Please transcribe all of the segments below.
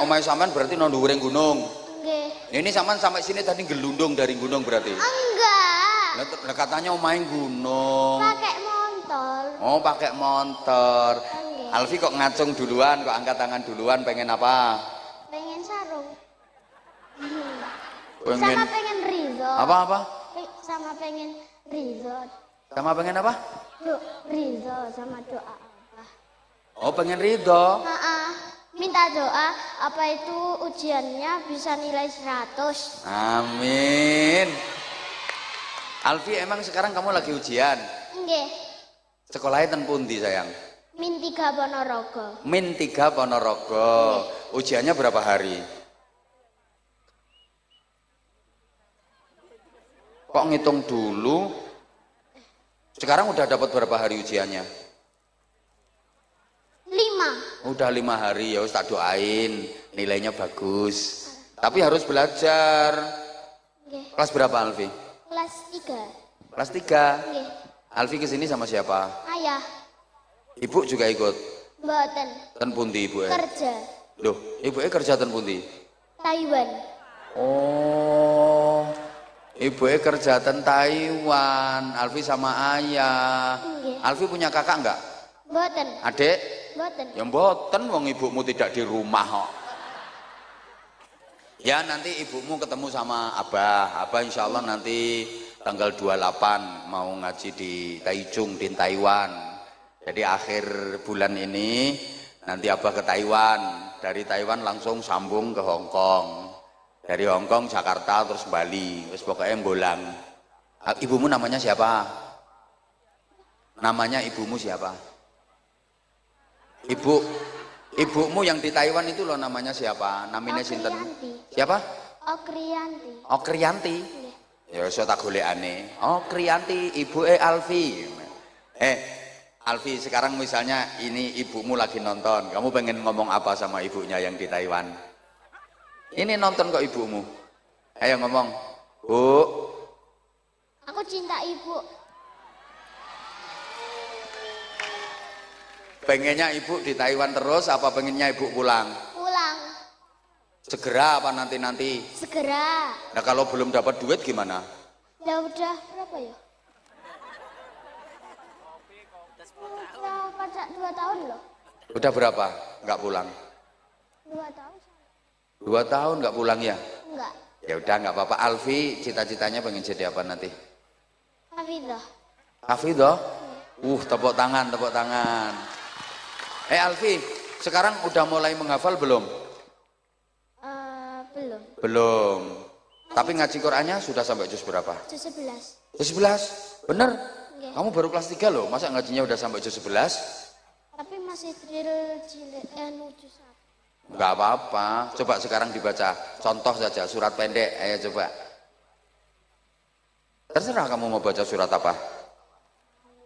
omahe sampean berarti nang dhuwuring gunung. Nggih. Ini sampean sampai sini tadi gelundung dari gunung berarti. Enggak. Lah katanya omahe gunung. Pakai motor. Oh, pakai motor. Nggih. Alfi kok ngacung duluan, kok angkat tangan duluan, pengen apa? Pengen sarung. Pengen Sama pengen Rizal. apa? Sama pengen Rizal. Sama pengen apa? Rizal sama doa apa? Oh, pengen ridho. Minta doa apa itu ujiannya bisa nilai 100. Amin. Alfi, emang sekarang kamu lagi ujian? Nggih. Sekolahnya ten pundi sayang? Min 3 Ponorogo. Min 3 Ponorogo. Ujiannya berapa hari? Kok ngitung dulu? Sekarang udah dapat berapa hari ujiannya? 5. Udah 5 hari, ya tak doain nilainya bagus. Tapi harus belajar. Nggih. Kelas berapa Alfi? Kelas 3. Kelas 3. Nggih. Alfi kesini sama siapa? Ayah. Ibu juga ikut? Mboten. Ten pundi ibu? Kerja. Loh, ibu kerja ten pundi? Taiwan. Oh, ibu kerja ten Taiwan. Alfi sama ayah. Nggih. Alfi punya kakak enggak? Mboten. Adik? Mboten. Ya mboten, wong ibumu tidak di rumah kok. Ya nanti ibumu ketemu sama Abah. Abah insya Allah nanti tanggal 28 mau ngaji di Taichung di Taiwan. Jadi akhir bulan ini nanti Abah ke Taiwan. Dari Taiwan langsung sambung ke Hong Kong. Dari Hong Kong Jakarta terus Bali. Terus pokoknya bolang. Ibumu namanya siapa? Namanya ibumu siapa? Ibumu yang di Taiwan itu loh namanya siapa? Namanya sinten? Siapa? Okriyanti. Okriyanti. Ya iso tak golekane. Okriyanti, ibuke Alfi. Alfi, sekarang misalnya ini ibumu lagi nonton, kamu pengen ngomong apa sama ibunya yang di Taiwan? Ini nonton kok ibumu. Ayo ngomong. Bu. Aku cinta ibu. Pengennya ibu di Taiwan terus apa pengennya ibu pulang? Pulang. Segera apa nanti-nanti? Segera. Nah kalau belum dapat duit gimana? Ya udah berapa ya? Udah pada 2 tahun loh. Udah berapa nggak pulang? 2 tahun. 2 tahun nggak pulang ya? Enggak. Ya udah nggak apa-apa. Alfi cita-citanya pengen jadi apa nanti? Hafidzah. Hafidhah? Tepuk tangan, tepuk tangan. Alfi, sekarang udah mulai menghafal belum? Belum. Belum. Tapi ngaji Qur'annya sudah sampai juz berapa? Juz 11. Juz 11? Bener? Nggih. Kamu baru kelas 3 loh, masa ngajinya udah sampai juz 11? Tapi masih drill juz 1. Enggak apa-apa, coba sekarang dibaca. Contoh saja, surat pendek, ayo coba. Terserah kamu mau baca surat apa.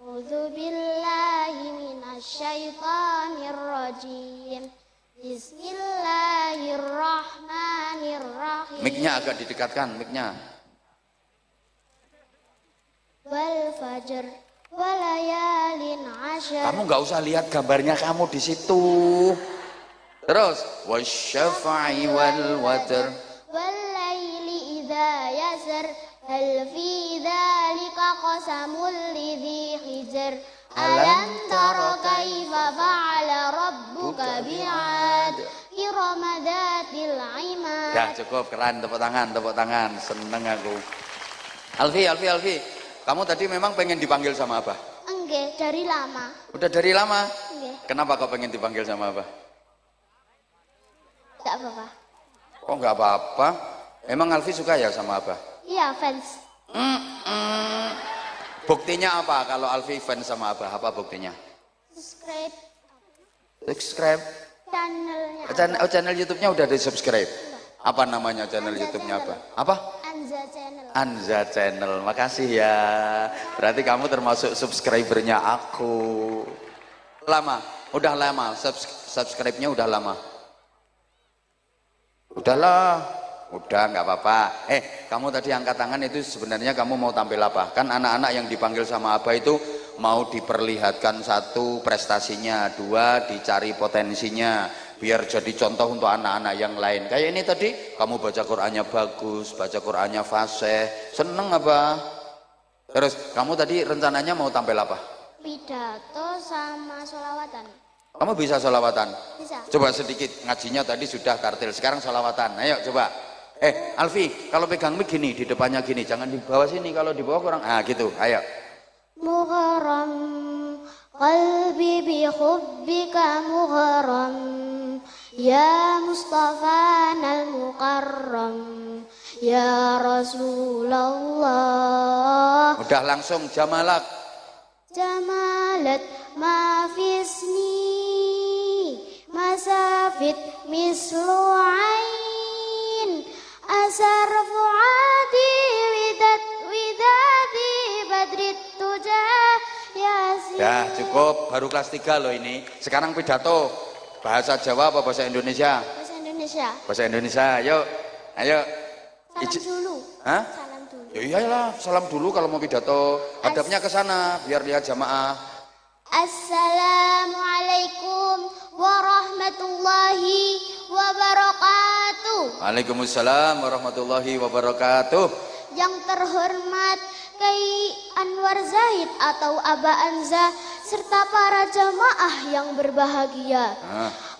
A'udzu billahi minasyaitonir rajim. Bismillahirrahmanirrahim. Mic-nya agak didekatkan, mic-nya. Wal fajr walayalin ashar. Kamu nggak usah lihat gambarnya kamu di situ. Terus wasyafa'i wal watr wal laili idza yasar hal fi dzalika qasamul lidzi hijr alam tara kaifa fa'ala rabbuka bi'ad irama dzatil imad. Ya cukup, keren, tepuk tangan, seneng aku. Alfi, kamu tadi memang pengen dipanggil sama Abah? Enggak, dari lama. Udah dari lama? Enggak. Kenapa kok pengen dipanggil sama Abah? Enggak apa-apa. Oh nggak apa-apa. Emang Alfi suka ya sama Abah? Iya, fans. Buktinya apa kalau Alfi fans sama Abah? Apa buktinya? Subscribe Channelnya. channel YouTube-nya udah di subscribe. Apa namanya channel YouTube-nya apa? Apa? Anza Channel. Anza Channel. Makasih ya. Berarti kamu termasuk subscribernya aku. Lama? Udah lama. Subscribe-nya udah lama. Udahlah. Udah nggak apa-apa. Kamu tadi angkat tangan itu sebenarnya kamu mau tampil apa? Kan anak-anak yang dipanggil sama Abah itu mau diperlihatkan, 1 prestasinya, 2 dicari potensinya, biar jadi contoh untuk anak-anak yang lain. Kayak ini tadi, kamu baca Qur'annya bagus, baca Qur'annya fasih, seneng apa? Terus kamu tadi rencananya mau tampil apa? Pidato sama sholawatan. Kamu bisa sholawatan? Bisa. Coba sedikit, ngajinya tadi sudah tartil, sekarang sholawatan. Ayo coba. Alfi, kalau pegang mic gini, di depannya gini, jangan di bawah sini, kalau di bawah kurang. Ah gitu, ayo. Mugharam qalbi bi hubbika mugharam ya Mustafa al mukarram ya Rasulullah. Udah langsung jamalak. Jamalat ma fisni masafit mislu ain asar fuadi widadi badrit tuja yasin. Ya cukup, baru kelas 3 loh ini. Sekarang pidato bahasa Jawa apa bahasa Indonesia? Bahasa Indonesia. Bahasa Indonesia, ayo. Salam dulu. Hah? Salam dulu. Ya iyalah, salam dulu kalau mau pidato. Hadapnya ke sana biar lihat jamaah. Assalamualaikum warahmatullahi wabarakatuh. Waalaikumsalam warahmatullahi wabarakatuh. Yang terhormat Kiai Anwar Zahid atau Aba Anza serta para jamaah yang berbahagia.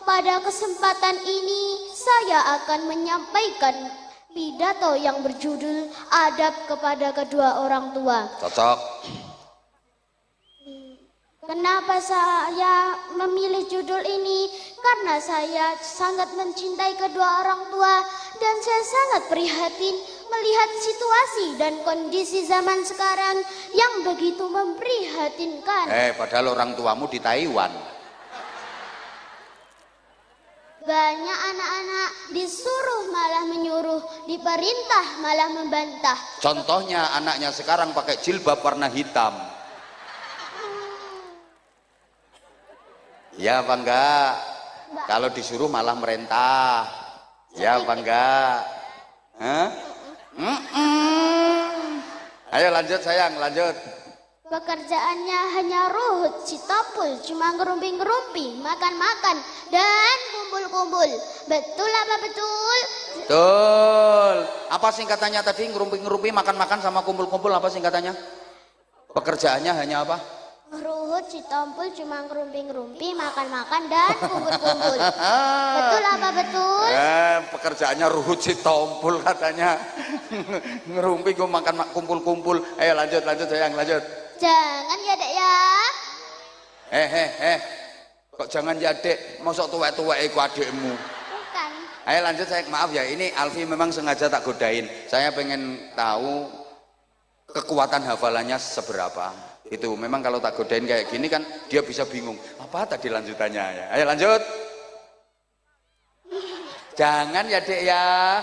Pada kesempatan ini saya akan menyampaikan pidato yang berjudul Adab kepada kedua orang tua. Cocok. Kenapa saya memilih judul ini? Karena saya sangat mencintai kedua orang tua dan saya sangat prihatin melihat situasi dan kondisi zaman sekarang yang begitu memprihatinkan. Padahal orang tuamu di Taiwan. Banyak anak-anak disuruh malah menyuruh, diperintah malah membantah. Contohnya anaknya sekarang pakai jilbab warna hitam. Ya apa enggak? Kalau disuruh malah merentah. Ya apa enggak? Ayo lanjut sayang, lanjut. Pekerjaannya hanya ruhut, citapul, cuma ngerumpi-ngerumpi, makan-makan, dan kumpul-kumpul. Betul apa betul? Betul. Apa singkatannya tadi? Ngerumpi-ngerumpi, makan-makan sama kumpul-kumpul, apa singkatannya? Pekerjaannya hanya apa? Ruhut, citampul, cuma ngerumpi-ngerumpi, makan-makan, dan kumpul-kumpul. Betul apa betul? Pekerjaannya ruhut citampul katanya. Ngerumpi, makan, kumpul-kumpul. Ayo lanjut sayang, lanjut. Jangan ya dek ya. Kok jangan ya dek, mosok tuwek-tuwek iku adikmu. Bukan. Ayo lanjut sayang, maaf ya, ini Alfi memang sengaja tak godain. Saya pengen tahu kekuatan hafalannya seberapa. Itu memang kalau tak godain kayak gini kan dia bisa bingung. Apa tadi lanjutannya ya? Ayo lanjut. Jangan ya dek ya.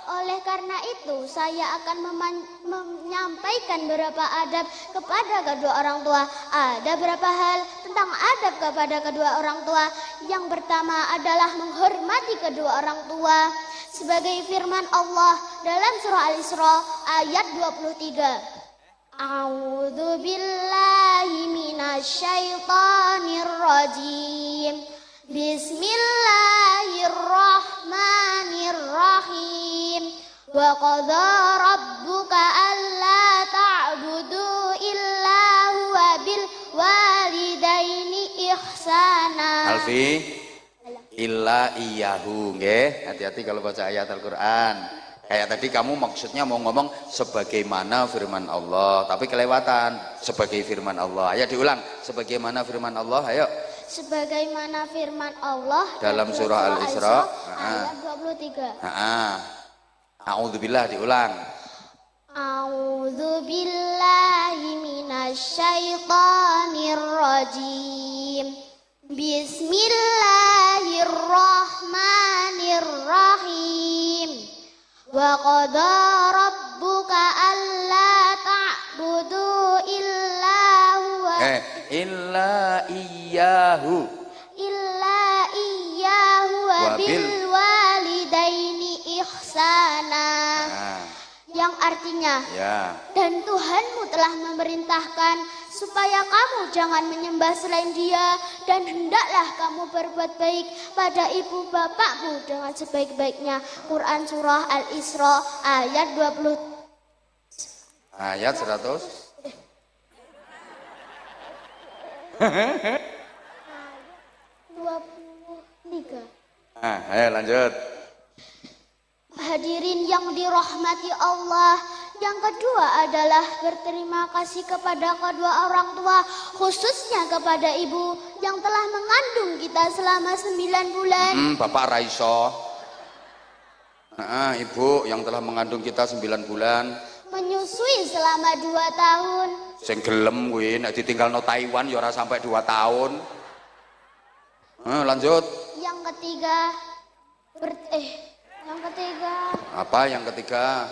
Oleh karena itu, saya akan menyampaikan beberapa adab kepada kedua orang tua. Ada beberapa hal tentang adab kepada kedua orang tua. Yang pertama adalah menghormati kedua orang tua. Sebagai firman Allah dalam surah Al-Isra ayat 23. A'udzu billahi minasyaitonir rajim. Bismillahirrahmanirrahim. Wa qadha rabbuka alla ta'budu illa huwa bil walidaini ihsana. Alfi, illa iyahu, nggih. Hati-hati kalau baca ayat Al-Qur'an. Kayak tadi kamu maksudnya mau ngomong sebagaimana firman Allah, tapi kelewatan sebagai firman Allah. Ayo diulang, sebagaimana firman Allah, ayo. Sebagaimana firman Allah dalam surah Al-Isra ayat 23. A'udzubillah, diulang. A'udzubillahi minasyaitonir rajim. Bismillahirrahmanirrahim. Wa qadha rabbuka alla ta'budu illa huwa illa iyyahu wa bil walidaini ihsana. Yang artinya. Ya. Dan Tuhanmu telah memerintahkan supaya kamu jangan menyembah selain Dia, dan hendaklah kamu berbuat baik pada ibu bapakmu dengan sebaik-baiknya. Quran surah Al-Isra ayat 20. Ayat 100. 23. Ayo lanjut. Hadirin yang dirahmati Allah, yang kedua adalah berterima kasih kepada kedua orang tua, khususnya kepada ibu yang telah mengandung kita selama 9 bulan. Bapak Raiso. Ibu yang telah mengandung kita 9 bulan. Menyusui selama 2 tahun. Sing gelem kuwi nek ditinggalno Taiwan ya ora sampai 2 tahun. Lanjut. Yang ketiga Apa yang ketiga?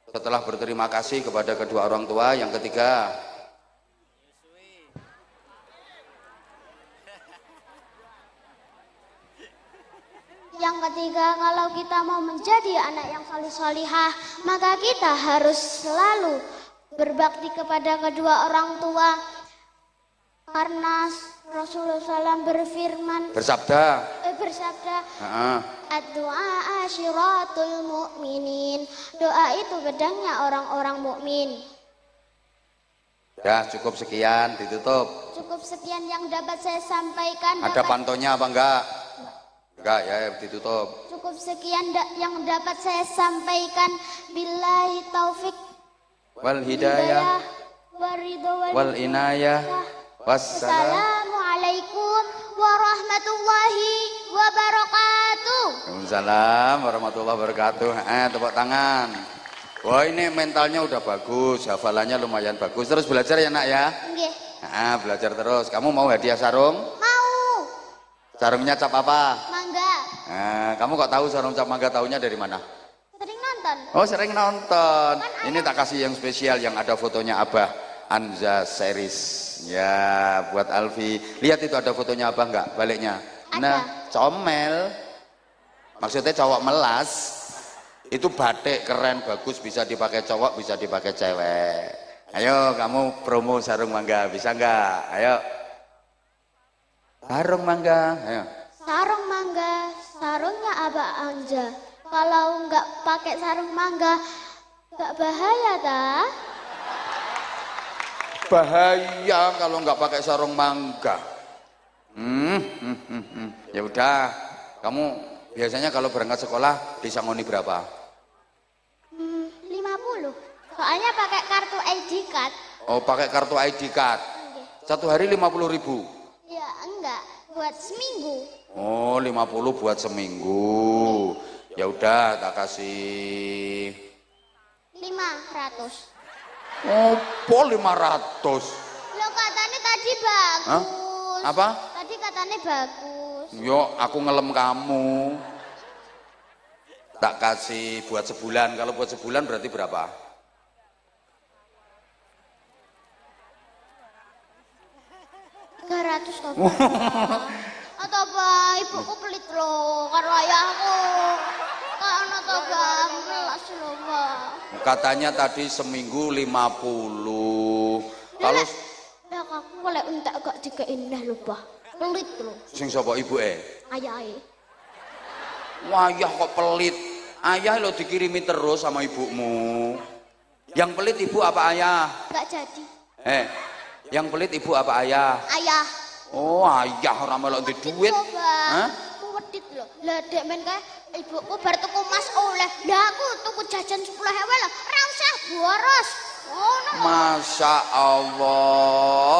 Setelah berterima kasih kepada kedua orang tua, yang ketiga. Yang ketiga, kalau kita mau menjadi anak yang salih-salihah, maka kita harus selalu berbakti kepada kedua orang tua. Karena Rasulullah SAW bersabda, ad-du'a asyiratul mu'minin. Doa itu pedangnya orang-orang mukmin. Ya, cukup sekian, ditutup. Cukup sekian yang dapat saya sampaikan. Ada pantonya apa enggak? Enggak ya, ditutup. Cukup sekian yang dapat saya sampaikan. Billahi taufik wal hidayah wal inayah. Wassalamualaikum warahmatullahi wabarakatuh. Waalaikumsalam warahmatullahi wabarakatuh. Tepuk tangan. Wah, ini mentalnya udah bagus, hafalannya lumayan bagus. Terus belajar ya nak ya? Nggih. Belajar terus. Kamu mau hadiah sarung? Mau. Sarungnya cap apa? Mangga. Kamu kok tahu sarung cap mangga, tahunya dari mana? Sering nonton. Oh, sering nonton. Ini tak kasih yang spesial yang ada fotonya Abah Anza series. Ya, buat Alfi. Lihat itu ada fotonya Abah enggak? Baliknya. Ada. Nah, comel. Maksudnya cowok melas. Itu batik keren, bagus, bisa dipakai cowok, bisa dipakai cewek. Ayo kamu promo sarung mangga, bisa enggak? Ayo. Sarung mangga, ayo. Sarung mangga, sarungnya Abah Anja. Kalau nggak pakai sarung mangga, nggak bahaya dah. Bahaya kalau nggak pakai sarung mangga. Ya udah, kamu biasanya kalau berangkat sekolah disangoni berapa? 50. Soalnya pakai kartu ID card. Oh, pakai kartu ID card. Satu hari 50.000. Ya enggak, buat seminggu. Oh, 50 buat seminggu. Ya udah, tak kasih 500. Opo 500. Lo katanya tadi bagus. Hah? Apa? Tadi katanya bagus. Yo, aku ngelem kamu. Tak kasih buat sebulan. Kalau buat sebulan berarti berapa? 300 kok. Atau apa, ibuku pelit loh karo ayahku. Kan atau bang, melas loh bang. Katanya tadi seminggu 50. Kalau Lah aku kalau entek gak dikein dah lupa. Pelit loh. sing sapa ibuke? Ayahe. Wayah kok pelit. Ayah lo dikirimi terus sama ibumu. Yang pelit ibu apa ayah? Gak jadi. Yang pelit ibu apa ayah? Ayah. Oh, ayah ora melok di duit. Hah? Wedit lho. Lah dek men kae ibuku bar tuku emas oleh. Lah aku tuku jajan 10.000 lah. Ora usah boros. Ngono. Masya Allah.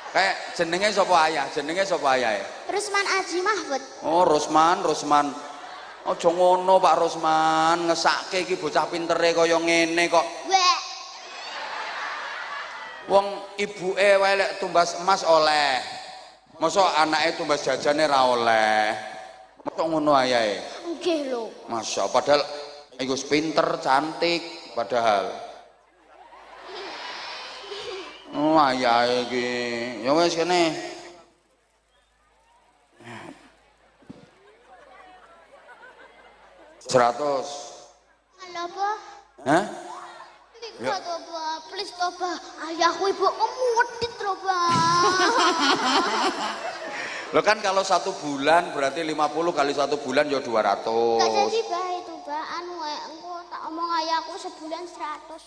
Kayak jenenge sapa ayah? Jenenge sapa ayahe? Rusman Aji Mahfud. Oh, Rusman. Aja ngono Pak Rusman, ngesake iki bocah pintere kaya ngene kok. Wek. Wong ibuke wae lek tumbas emas oleh. Masa anake tumbas jajane ra oleh. Masa ngono ayahe. Nggih lho. Masya Allah, padahal iku pinter, cantik padahal. Oh, ayahe iki. Ya wis kene. Seratus. Halo apa? Hah? Enggak toh, Pak. Please toh, Pak. Ayahku ibu ngedit loh, Pak. Lo kan kalau 1 bulan berarti 50 kali 1 bulan ya 200. Enggak jadi, Pak, itu, Pak. Engko tak omong ayahku sebulan 100.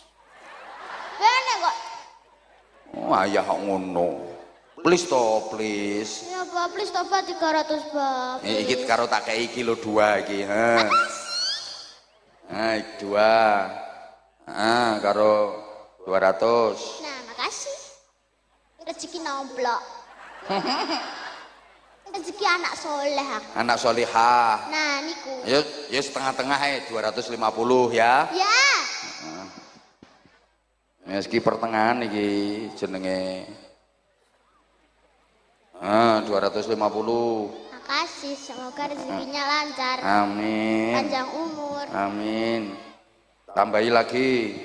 Bener kok. Oh, ayah ngono. Please toh, please. Ya, Pak, please toh, Pak, 300, Pak. Iki karo tak kei iki lho 2 iki, ha. Nah, 2. Karo 200. Nah, makasih. Rezeki nomplok. Rezeki anak soleh aku. Anak solihah. Nah, niku. Ya setengah-tengah 250 ya. Ya. Meski pertengahan iki jenenge. 250. Makasih, semoga rezekinya lancar. Amin. Panjang umur. Amin. Tambahi lagi.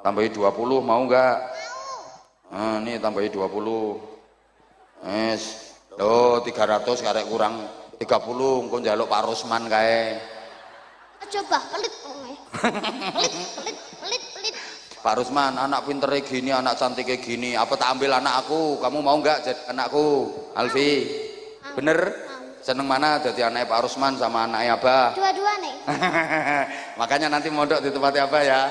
Tambahi 20 mau enggak? Mau. Ini tambahi 20. Yes. Loh 300 karek kurang 30 engko njaluk Pak Rusman kae. Coba pelit wong. Pelit. Pak Rusman, anak pintere gini, anak cantiknya gini, apa tak ambil anak aku? Kamu mau enggak jadi anakku? Alfi. Bener? Seneng mana jadi anaknya Pak Rusman sama anaknya Abah? Dua-dua nih. Makanya nanti mondok di tempatnya Abah ya.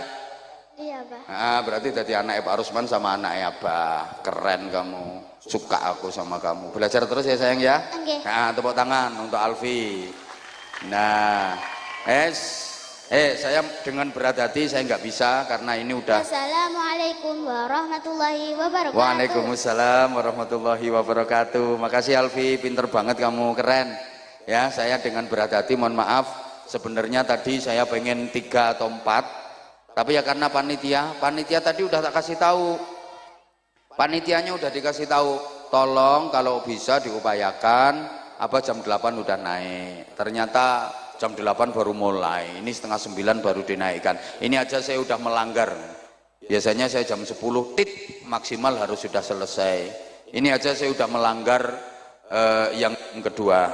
Iya, Pak. Berarti jadi anaknya Pak Rusman sama anaknya Abah. Keren kamu. Suka aku sama kamu. Belajar terus ya sayang ya. Oke. Tepuk tangan untuk Alfi. Nah, saya dengan berat hati saya nggak bisa karena ini udah. Assalamualaikum warahmatullahi wabarakatuh. Waalaikumsalam warahmatullahi wabarakatuh. Makasih Alfi, pinter banget kamu, keren. Ya, saya dengan berat hati mohon maaf. Sebenarnya tadi saya pengen 3 atau 4, tapi ya karena panitia tadi udah tak kasih tahu. Panitianya udah dikasih tahu, tolong kalau bisa diupayakan apa jam 8 udah naik. Ternyata jam 8 baru mulai, ini setengah 9 baru dinaikkan. Ini aja saya udah melanggar. Biasanya saya jam 10 maksimal harus sudah selesai. Ini aja saya udah melanggar yang kedua.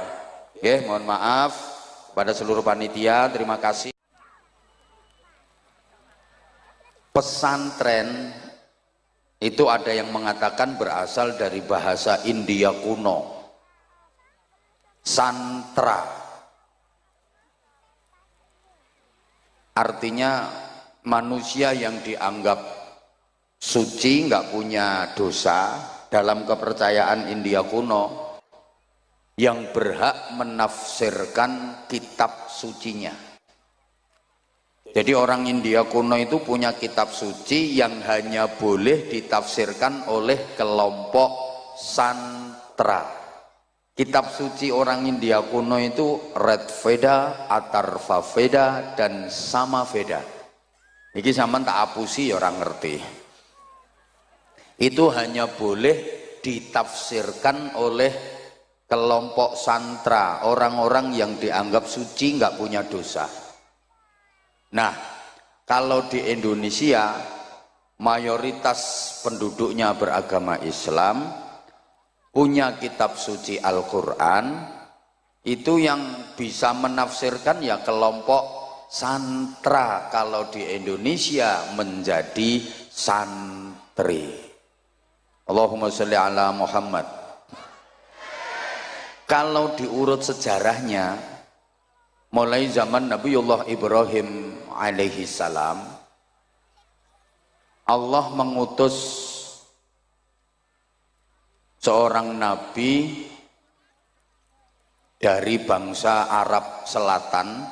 Oke, mohon maaf pada seluruh panitia, terima kasih. Pesantren itu ada yang mengatakan berasal dari bahasa India kuno. Santra. Artinya manusia yang dianggap suci, nggak punya dosa dalam kepercayaan India kuno yang berhak menafsirkan kitab sucinya. Jadi orang India kuno itu punya kitab suci yang hanya boleh ditafsirkan oleh kelompok santra. Kitab suci orang India kuno itu Red Veda, Atharva Veda, dan Sama Veda. Ini sampean tak apusi orang ngerti. Itu hanya boleh ditafsirkan oleh kelompok santra, orang-orang yang dianggap suci nggak punya dosa. Nah, kalau di Indonesia mayoritas penduduknya beragama Islam, punya kitab suci Al-Quran, itu yang bisa menafsirkan ya kelompok santra. Kalau di Indonesia menjadi santri. Allahumma sholli ala Muhammad. Kalau diurut sejarahnya, mulai zaman Nabiullah Ibrahim alaihi salam, Allah mengutus seorang nabi dari bangsa Arab Selatan,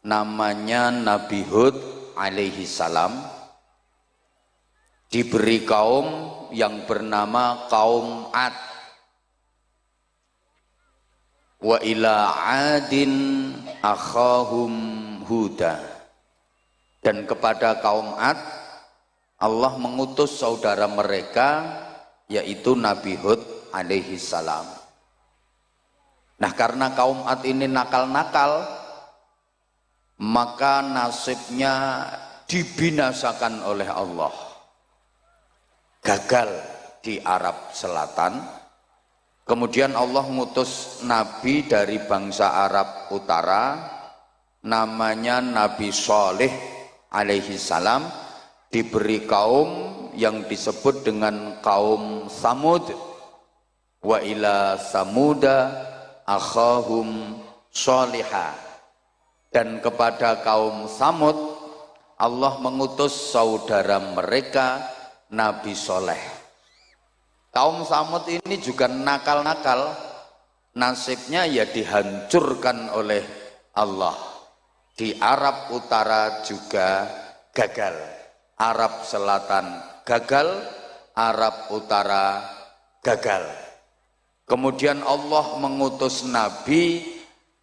namanya Nabi Hud alaihi salam, diberi kaum yang bernama kaum Ad. Wa ila adin akhahum Huda. Dan kepada kaum Ad Allah mengutus saudara mereka yaitu Nabi Hud alaihi salam. Nah, karena kaum Ad ini nakal-nakal, maka nasibnya dibinasakan oleh Allah. Gagal di Arab Selatan. Kemudian Allah ngutus nabi dari bangsa Arab Utara, namanya Nabi Shalih alaihi salam diberi kaum yang disebut dengan kaum Samud. Wa ila samuda akhahum sholihah. Dan kepada kaum Samud Allah mengutus saudara mereka Nabi Soleh. Kaum Samud ini juga nakal-nakal, nasibnya ya dihancurkan oleh Allah. Di Arab Utara juga gagal, Arab Selatan gagal, Arab Utara gagal. Kemudian Allah mengutus Nabi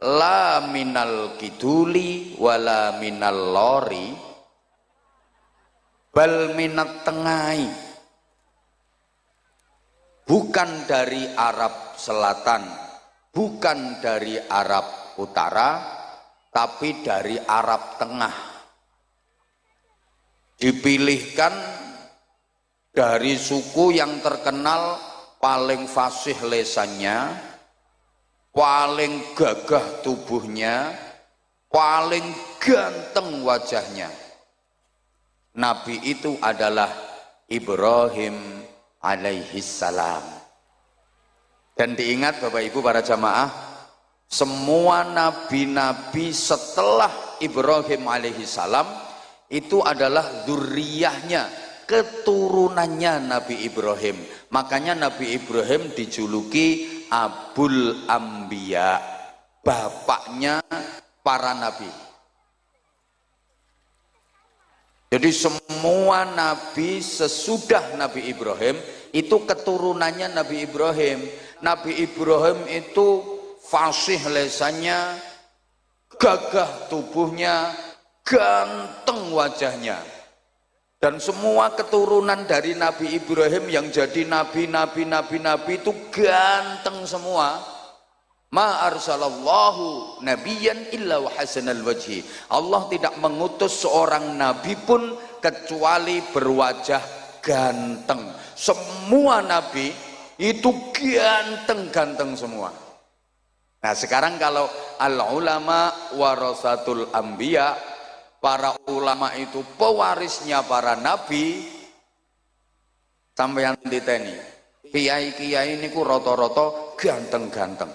la minal kiduli wala minal lori bal minat tengai, bukan dari Arab Selatan, bukan dari Arab Utara, tapi dari Arab Tengah. Dipilihkan dari suku yang terkenal paling fasih lesannya, paling gagah tubuhnya, paling ganteng wajahnya. Nabi itu adalah Ibrahim alaihi salam. Dan diingat Bapak Ibu para jamaah, semua nabi-nabi setelah Ibrahim alaihi salam itu adalah dzurriyyahnya, keturunannya Nabi Ibrahim. Makanya Nabi Ibrahim dijuluki Abul Anbiya, bapaknya para nabi. Jadi semua nabi sesudah Nabi Ibrahim itu keturunannya Nabi Ibrahim. Nabi Ibrahim itu fasih lesannya, gagah tubuhnya, ganteng wajahnya. Dan semua keturunan dari Nabi Ibrahim yang jadi nabi itu ganteng semua. Ma arsalallahu nabiyyan illa wa hasanal wajhi. Allah tidak mengutus seorang nabi pun kecuali berwajah ganteng. Semua nabi itu ganteng-ganteng semua. Nah, sekarang kalau al ulama warasatul anbiya, para ulama itu pewarisnya para nabi, sampeyan diteni. Kiai-kiai niku rata-rata ganteng-ganteng.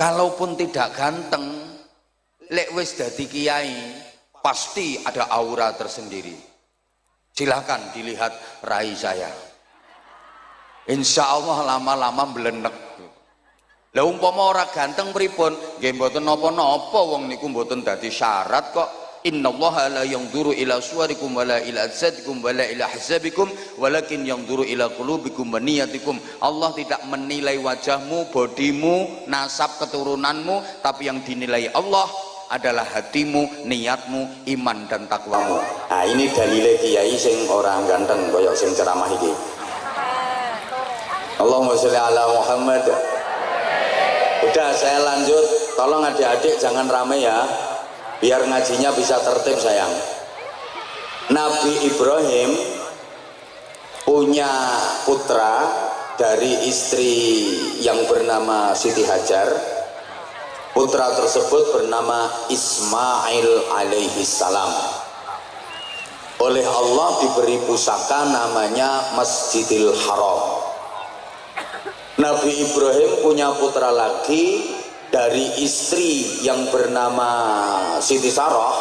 Kalaupun tidak ganteng, lek wis dadi kiai, pasti ada aura tersendiri. Silahkan dilihat rai saya. Insya Allah lama-lama belenek. Lah umpama ora ganteng pripun? Nggih mboten napa-napa, wong niku mboten dadi syarat kok. Innallaha la yanzuru ila suwarikum wala ila ajsadikum wala ila ahsabikum walakin yanzuru ila qulubikum wa niyatikum. Allah tidak menilai wajahmu, bodimu, nasab keturunanmu, tapi yang dinilai Allah adalah hatimu, niatmu, iman dan takwamu. Nah, ini dalile kiai sing orang ganteng koyok sing ceramah iki. Allahumma sholli ala Muhammad. Udah, saya lanjut. Tolong adik-adik jangan rame ya, biar ngajinya bisa tertib sayang. Nabi Ibrahim punya putra dari istri yang bernama Siti Hajar. Putra tersebut bernama Ismail alaihi salam. Oleh Allah diberi pusaka namanya Masjidil Haram. Nabi Ibrahim punya putra lagi dari istri yang bernama Siti Sarah.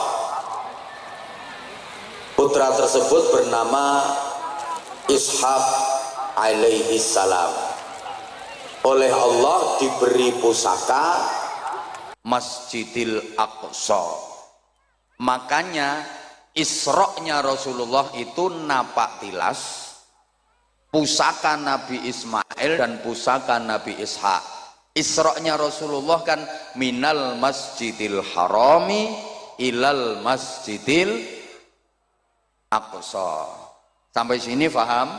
Putra tersebut bernama Ishak alaihi salam. Oleh Allah diberi pusaka Masjidil Aqsa. Makanya Isra-nya Rasulullah itu napak tilas pusaka Nabi Ismail dan pusaka Nabi Ishak. Isra-nya Rasulullah kan minal Masjidil Harami ilal Masjidil Aqsa. Sampai sini paham?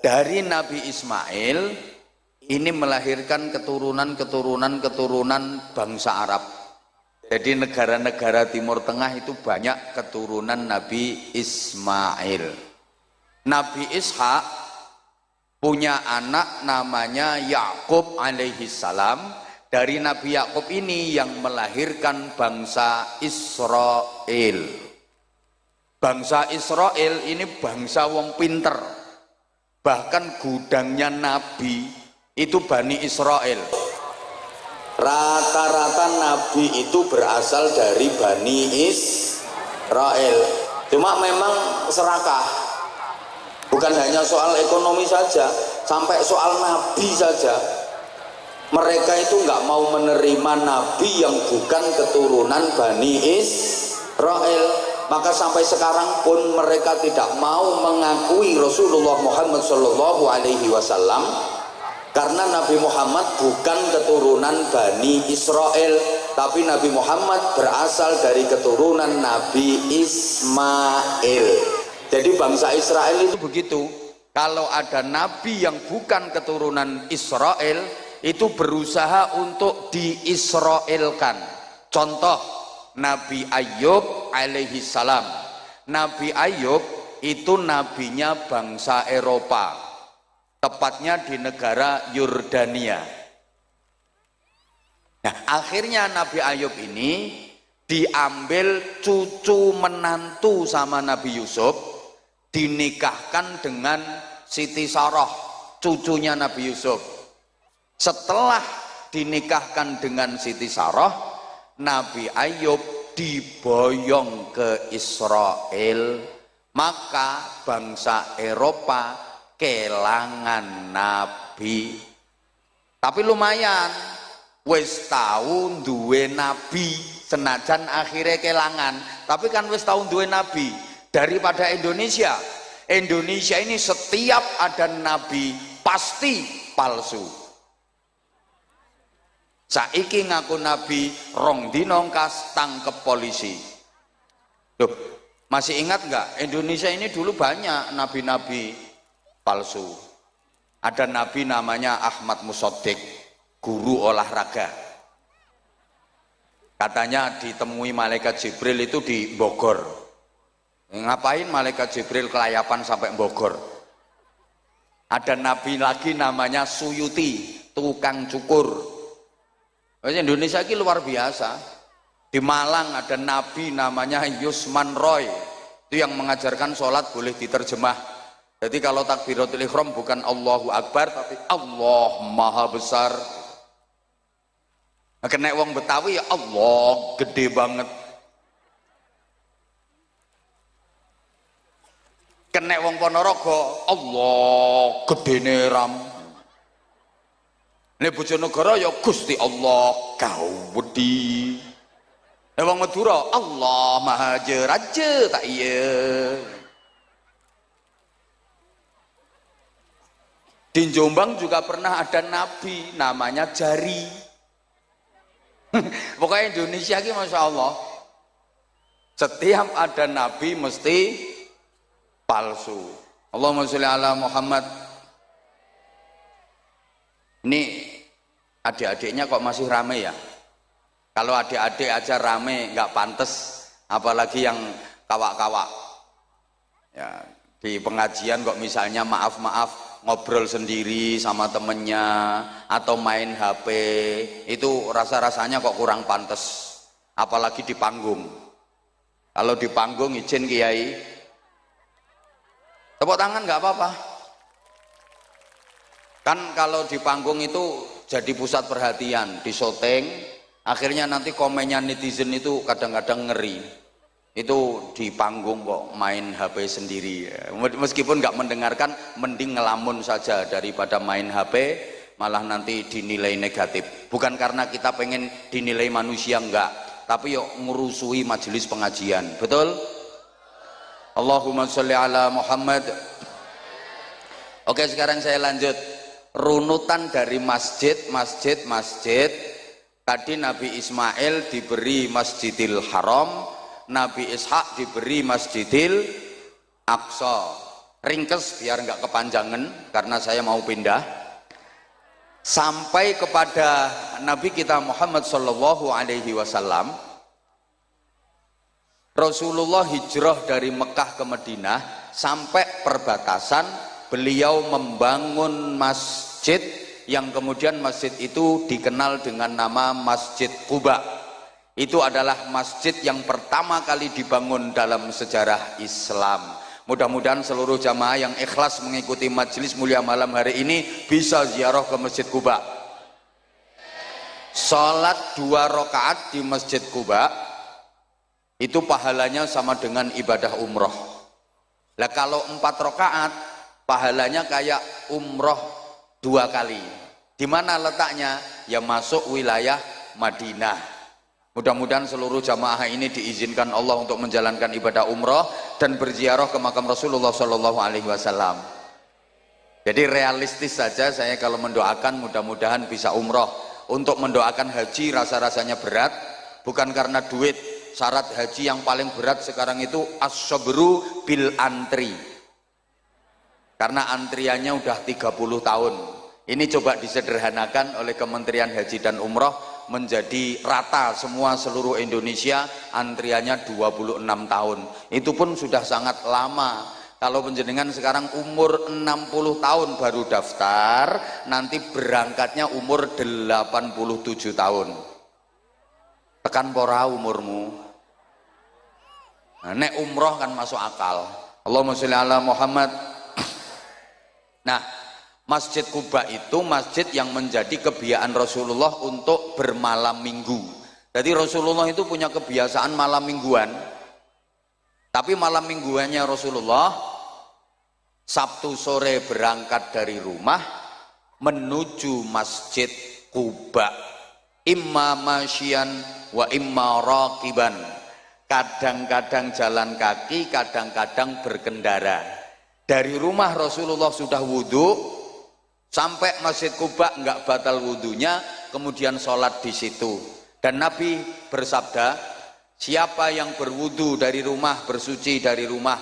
Dari Nabi Ismail ini melahirkan keturunan bangsa Arab. Jadi negara-negara Timur Tengah itu banyak keturunan Nabi Ismail. Nabi Ishak punya anak namanya Yakub alaihi salam, dari Nabi Yakub ini yang melahirkan bangsa Israel. Bangsa Israel ini bangsa wong pinter, bahkan gudangnya Nabi itu Bani Israel. Rata-rata Nabi itu berasal dari Bani Israel. Cuma memang serakah, bukan hanya soal ekonomi saja, sampai soal Nabi saja mereka itu nggak mau menerima Nabi yang bukan keturunan Bani Israel. Maka sampai sekarang pun mereka tidak mau mengakui Rasulullah Muhammad SAW, karena Nabi Muhammad bukan keturunan Bani Israel, tapi Nabi Muhammad berasal dari keturunan Nabi Ismail. Jadi bangsa Israel itu begitu, kalau ada Nabi yang bukan keturunan Israel itu berusaha untuk diisraelkan. Contoh Nabi Ayub alaihi salam. Nabi Ayub itu nabinya bangsa Eropa, tepatnya di negara Yordania. Nah, akhirnya Nabi Ayub ini diambil cucu menantu sama Nabi Yusuf, dinikahkan dengan Siti Sarah, cucunya Nabi Yusuf. Setelah dinikahkan dengan Siti Sarah, Nabi Ayub diboyong ke Israel, maka bangsa Eropa kelangan Nabi. Tapi lumayan, wis tahu duwe Nabi, senajan akhirnya kelangan, tapi kan wis tahu duwe Nabi. Daripada Indonesia ini setiap ada Nabi pasti palsu. Saiki ngaku Nabi, rong dino kas tangkep polisi. Duh, masih ingat nggak? Indonesia ini dulu banyak nabi-nabi palsu. Ada nabi namanya Ahmad Musaddiq, guru olahraga. Katanya ditemui malaikat Jibril itu di Bogor. Ngapain malaikat Jibril kelayapan sampai Bogor? Ada nabi lagi namanya Suyuti, tukang cukur. Indonesia ini luar biasa. Di Malang ada nabi namanya Yusman Roy, itu yang mengajarkan sholat boleh diterjemah. Jadi kalau takbiratul ihram bukan Allahu Akbar tapi Allah Maha Besar. Nah, kena wong Betawi ya Allah gede banget. Kena wong Ponorogo Allah gedene ram. Nek Bojonegoro ya Gusti Allah gawedi. Nek wong Madura Allah Maha Jeraja tak iya. Di Jombang juga pernah ada nabi namanya Jari. Pokoknya Indonesia ini Masya Allah, setiap ada nabi mesti palsu. Allahumma sholli ala Muhammad. Ini adik-adiknya kok masih rame ya? Kalau adik-adik aja rame nggak pantas, apalagi yang kawak-kawak. Ya, di pengajian kok misalnya maaf-maaf ngobrol sendiri sama temennya atau main HP, itu rasa-rasanya kok kurang pantas. Apalagi di panggung. Kalau di panggung izin Kiai, tepuk tangan nggak apa-apa. Kan kalau di panggung itu jadi pusat perhatian, di syuting, akhirnya nanti komennya netizen itu kadang-kadang ngeri. Itu di panggung kok main HP sendiri. Meskipun nggak mendengarkan, mending ngelamun saja daripada main HP, malah nanti dinilai negatif. Bukan karena kita pengen dinilai manusia, enggak, tapi yuk ngerusui majelis pengajian. Betul? Allahumma sholli ala Muhammad. Oke, sekarang saya lanjut. Runutan dari masjid. Tadi Nabi Ismail diberi Masjidil Haram, Nabi Ishak diberi Masjidil Aqsa. Ringkes biar nggak kepanjangan karena saya mau pindah. Sampai kepada Nabi kita Muhammad Shallallahu Alaihi Wasallam. Rasulullah hijrah dari Mekah ke Madinah, sampai perbatasan beliau membangun masjid yang kemudian masjid itu dikenal dengan nama Masjid Quba. Itu adalah masjid yang pertama kali dibangun dalam sejarah Islam. Mudah-mudahan seluruh jamaah yang ikhlas mengikuti majelis mulia malam hari ini bisa ziarah ke Masjid Quba. Salat 2 rakaat di Masjid Quba itu pahalanya sama dengan ibadah umroh. Lah kalau 4 rakaat pahalanya kayak umroh 2 kali. Di mana letaknya? Ya masuk wilayah Madinah. Mudah-mudahan seluruh jamaah ini diizinkan Allah untuk menjalankan ibadah umroh dan berziarah ke makam Rasulullah Shallallahu Alaihi Wasallam. Jadi realistis saja saya kalau mendoakan mudah-mudahan bisa umroh. Untuk mendoakan haji rasa-rasanya berat, bukan karena duit. Syarat haji yang paling berat sekarang itu as-sabru bil antri. Karena antriannya udah 30 tahun. Ini coba disederhanakan oleh Kementerian Haji dan Umroh menjadi rata semua seluruh Indonesia, antriannya 26 tahun. Itu pun sudah sangat lama. Kalau penjenengan sekarang umur 60 tahun baru daftar, nanti berangkatnya umur 87 tahun. Tekan pora umurmu. Nah, nek umroh kan masuk akal. Allahumma sholli ala Muhammad. Nah, Masjid Quba itu masjid yang menjadi kebiasaan Rasulullah untuk bermalam minggu. Jadi Rasulullah itu punya kebiasaan malam mingguan. Tapi malam mingguannya Rasulullah Sabtu sore berangkat dari rumah menuju Masjid Quba. Imma masyian wa imma raqiban. Kadang-kadang jalan kaki, kadang-kadang berkendara. Dari rumah Rasulullah sudah wudhu, sampai Masjid Quba enggak batal wudhunya, kemudian sholat di situ. Dan Nabi bersabda, siapa yang berwudhu dari rumah, bersuci dari rumah,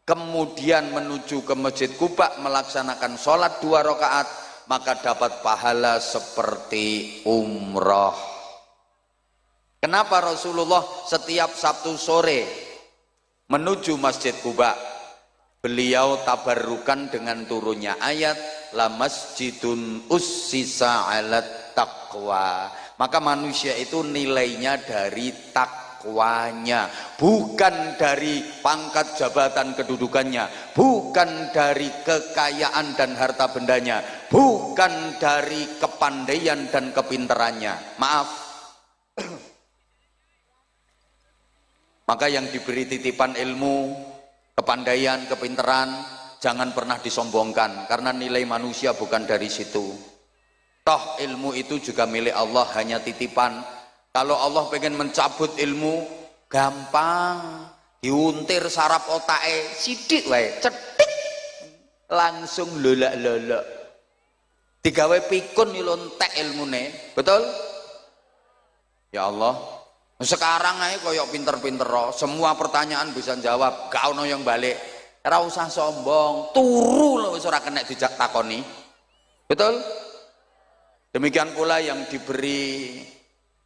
kemudian menuju ke Masjid Quba melaksanakan sholat 2 rakaat, maka dapat pahala seperti umroh. Kenapa Rasulullah setiap Sabtu sore menuju Masjid Quba? Beliau tabarrukan dengan turunnya ayat la masjidun ussisa 'alat taqwa. Maka manusia itu nilainya dari takwanya, bukan dari pangkat jabatan kedudukannya, bukan dari kekayaan dan harta bendanya, bukan dari kepandaian dan kepintarannya. Maaf. Maka yang diberi titipan ilmu, kepandaian, kepintaran jangan pernah disombongkan, karena nilai manusia bukan dari situ. Toh ilmu itu juga milik Allah, hanya titipan. Kalau Allah pengen mencabut ilmu, gampang, diuntir saraf otake sidik wae, cetik langsung lolak-lolak. Digawe pikun ilontek ilmune, betul? Ya Allah, sekarang aja koyok pinter-pinter roh, semua pertanyaan bisa jawab, gak ono yang balik. Ora usah sombong, turu lho wis ora kena dijak takoni. Betul? Demikian pula yang diberi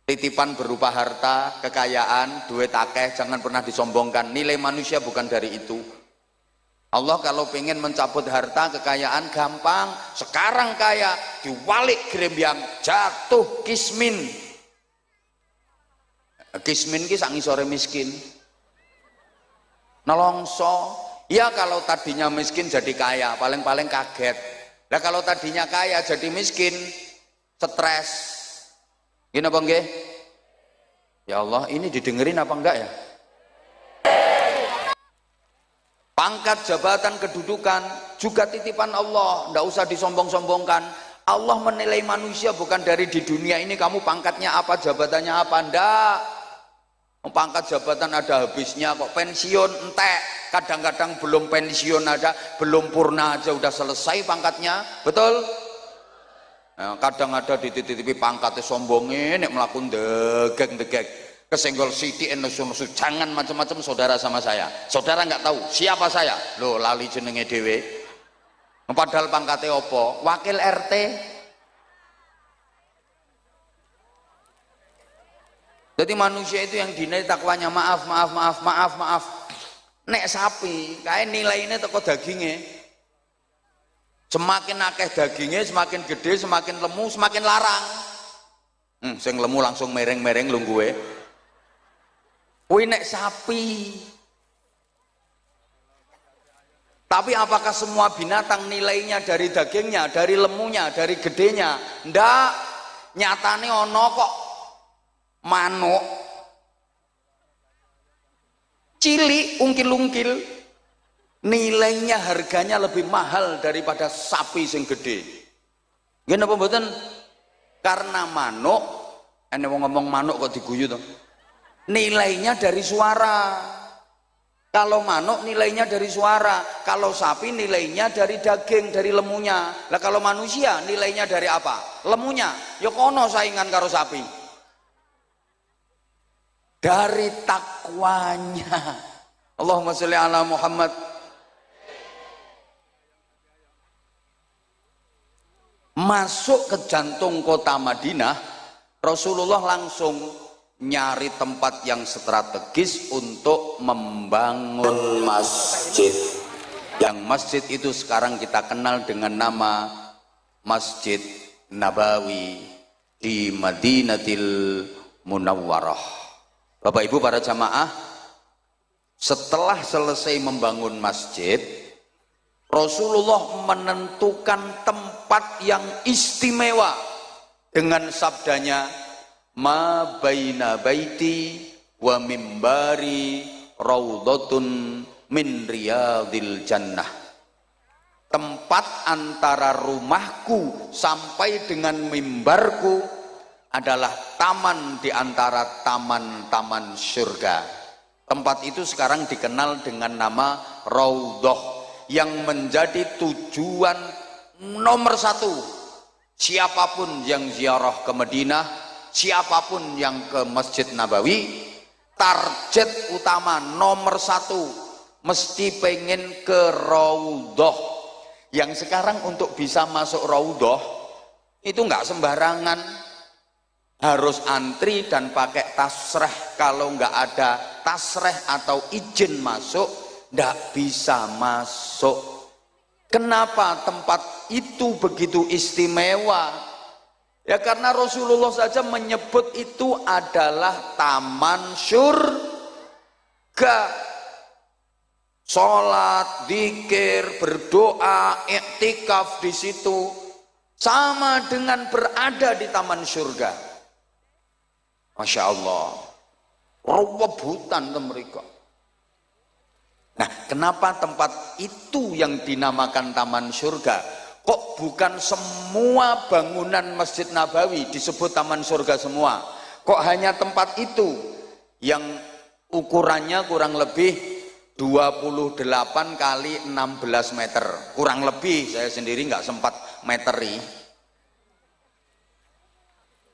titipan berupa harta, kekayaan, duit akeh, jangan pernah disombongkan. Nilai manusia bukan dari itu. Allah kalau pengen mencabut harta, kekayaan gampang. Sekarang kaya, diwalik grembyang, jatuh kismin. Kismin ki sak ngisore miskin. Nolongso. Ya kalau tadinya miskin jadi kaya, paling-paling kaget. Nah kalau tadinya kaya jadi miskin, stres. Gini apa enggak? Ya Allah, ini didengerin apa enggak ya? Pangkat, jabatan, kedudukan juga titipan Allah, enggak usah disombong-sombongkan. Allah menilai manusia bukan dari di dunia ini kamu pangkatnya apa, jabatannya apa, enggak. Pangkat jabatan ada habisnya kok, pensiun entek, kadang-kadang belum pensiun ada, belum purna aja udah selesai pangkatnya, betul? Nah, kadang ada di titipi pangkatnya sombongin, nek melakukan degek-degek, kesenggol siti nesu-nesu, jangan macam-macam saudara sama saya. Saudara nggak tahu siapa saya, lo lali jenenge dewe. Padahal pangkatnya opo, wakil RT. Jadi manusia itu yang dinilai takwanya maaf. Nek sapi, kayak nilainya teko dagingnya. Semakin akeh dagingnya, semakin gede, semakin lemu, semakin larang. Sing lemu langsung mereng-mereng lungguhe. Kuwi nek sapi. Tapi apakah semua binatang nilainya dari dagingnya, dari lemunya, dari gedenya? Ndak. Nyatane ono kok manuk cilik ungkil-ungkil nilainya harganya lebih mahal daripada sapi sing gede. Nggih napa mboten? Karena manuk, ene wong ngomong manuk kok diguyu to. Nilainya dari suara. Kalau manuk nilainya dari suara, kalau sapi nilainya dari daging, dari lemunya. Lah kalau manusia nilainya dari apa? Lemunya. Ya kono saingan karo sapi. Dari takwanya. Allahumma sholli ala Muhammad. Masuk ke jantung kota Madinah, Rasulullah langsung nyari tempat yang strategis untuk membangun masjid. Yang masjid itu sekarang kita kenal dengan nama Masjid Nabawi di Madinatil Munawwarah. Bapak Ibu para jamaah, setelah selesai membangun masjid, Rasulullah menentukan tempat yang istimewa dengan sabdanya, ma baina baiti wa mimbari raudhatun min riyadil jannah. Tempat antara rumahku sampai dengan mimbarku adalah taman di antara taman-taman surga. Tempat itu sekarang dikenal dengan nama Raudhah, yang menjadi tujuan nomor satu siapapun yang ziarah ke Madinah, siapapun yang ke Masjid Nabawi, target utama nomor satu mesti pengen ke Raudhah. Yang sekarang untuk bisa masuk Raudhah itu nggak sembarangan, harus antri dan pakai tasreh. Kalau nggak ada tasreh atau izin masuk, nggak bisa masuk. Kenapa tempat itu begitu istimewa? Ya karena Rasulullah saja menyebut itu adalah taman surga. Sholat, zikir, berdoa, iktikaf di situ sama dengan berada di taman surga. Masya Allah, rebutan mereka. Nah, kenapa tempat itu yang dinamakan taman surga? Kok bukan semua bangunan Masjid Nabawi disebut taman surga semua? Kok hanya tempat itu yang ukurannya kurang lebih 28 kali 16 meter, kurang lebih, saya sendiri nggak sempat meteri.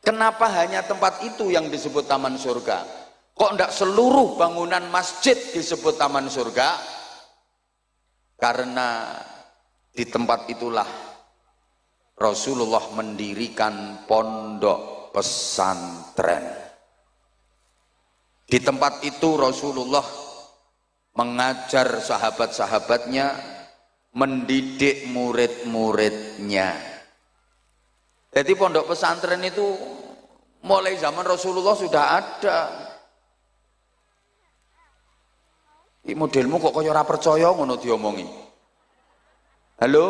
Kenapa hanya tempat itu yang disebut taman surga? Kok enggak seluruh bangunan masjid disebut taman surga? Karena di tempat itulah Rasulullah mendirikan pondok pesantren. Di tempat itu Rasulullah mengajar sahabat-sahabatnya, mendidik murid-muridnya. Jadi pondok pesantren itu mulai zaman Rasulullah sudah ada. Ini modelmu kok kaya ora percaya ngono diomongi. Halo?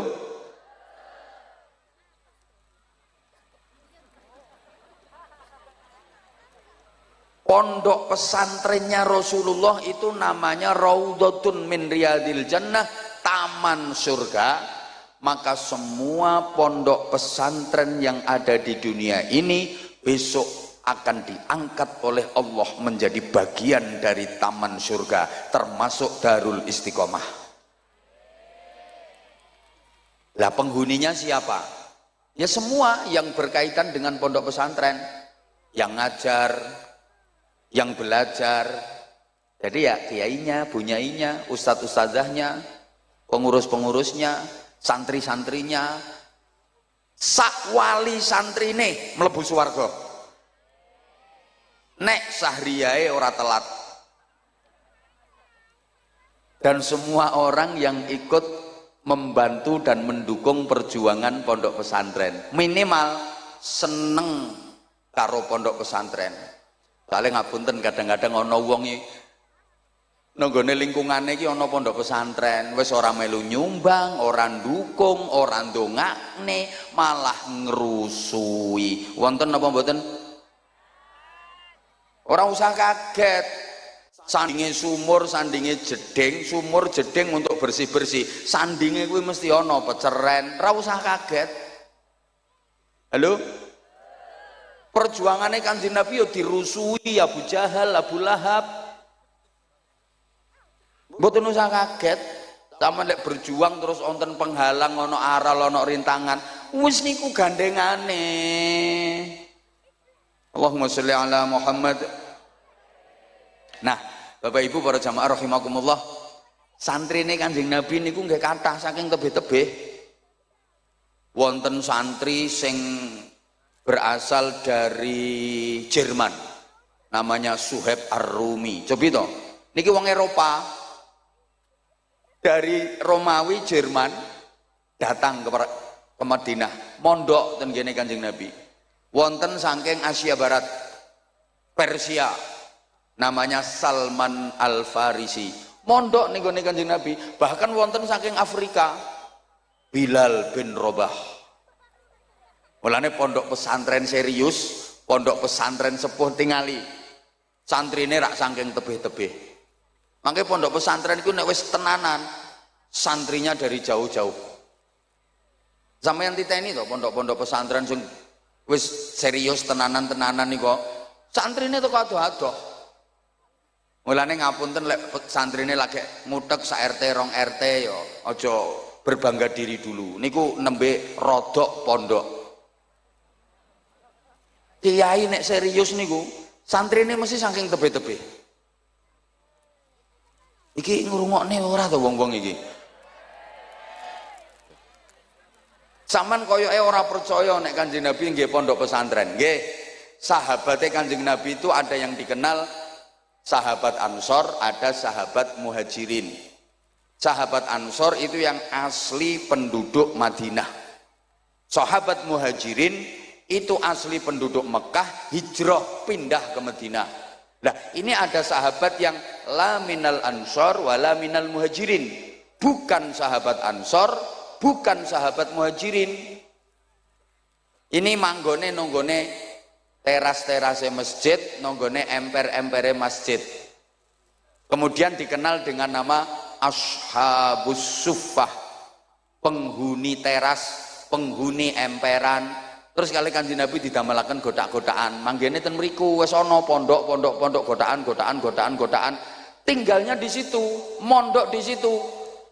Pondok pesantrennya Rasulullah itu namanya Raudhatun min Riyadil Jannah, taman surga. Maka semua pondok pesantren yang ada di dunia ini besok akan diangkat oleh Allah menjadi bagian dari taman surga, termasuk Darul Istiqomah. Lah penghuninya siapa? Ya semua yang berkaitan dengan pondok pesantren, yang ngajar, yang belajar. Jadi ya kiainya, bunyainya, ustadz-ustadzahnya, pengurus-pengurusnya, santri-santrinya, sak wali santrine mlebu swarga. Nek sahriyae ora telat. Dan semua orang yang ikut membantu dan mendukung perjuangan pondok pesantren. Minimal seneng karo pondok pesantren. Soalnya ngapunten kadang-kadang ana wong iki nanggone lingkungane iki ana pondok pesantren, wis ora melu nyumbang, ora ndukung, ora ndongakne, malah ngrusui. Wonten napa mboten? Ora usah kaget. Sandinge sumur, sandinge jeding, sumur jeding untuk bersih-bersih. Sandinge kuwi mesti ana peceren, ora usah kaget. Halo? Perjuangannya Kanjeng Nabi yo dirusui Abu Jahal, Abu Lahab. Mboten usah kaget. Sampeyan lek berjuang terus wonten penghalang, ana aral, ana rintangan, wis niku gandengane. Allahumma sholli ala Muhammad. Nah, Bapak Ibu para jamaah rahimakumullah, santrine Kanjeng Nabi niku nggih kathah saking tebih-tebih. Wonten santri sing berasal dari Jerman, namanya Suhaib Ar-Rumi. Cobi to, niki wong Eropa, dari Romawi Jerman datang ke Madinah, mondok ten kene Kanjeng Nabi. Wonten saking Asia Barat, Persia, namanya Salman Al-Farisi, mondok ning gone Kanjeng Nabi. Bahkan wonten saking Afrika, Bilal bin Rabah. Mulane pondok pesantren serius, pondok pesantren sepuh tingali, santrine rak saking tebih-tebih. Mangke pondok pesantren iku nek wis tenanan, santrinya dari jauh-jauh. Sampeyan titeni to pondok-pondok pesantren sing wis serius tenanan-tenanan niku, santrine teko adoh-adoh. Mulane ngapunten lek santrine lagi ngutek sak RT rong RT ya aja berbangga diri dulu. Niku nembe rodok pondok. Kiai nek serius niku, santrine mesti saking tebih-tebih. Iki ngrungokne ora to wong-wong iki. Saman koyoke ora percaya nek Kanjeng Nabi nggih pondok pesantren. Nggih, sahabate Kanjeng Nabi itu ada yang dikenal sahabat Ansor, ada sahabat Muhajirin. Sahabat Ansor itu yang asli penduduk Madinah. Sahabat Muhajirin itu asli penduduk Mekah, hijrah pindah ke Madinah. Nah, ini ada sahabat yang la minal Ansor wa la minal Muhajirin. Bukan sahabat Ansor, bukan sahabat Muhajirin. Ini manggone nonggone teras-terase masjid, nonggone emper-empere masjid. Kemudian dikenal dengan nama Ashabus Suffah, penghuni teras, penghuni emperan. Terus kali Kanjeng Nabi didamelaken godak-godakan, manggene ten mriku wis ana pondok-pondok godakan. Tinggalnya di situ, mondok di situ.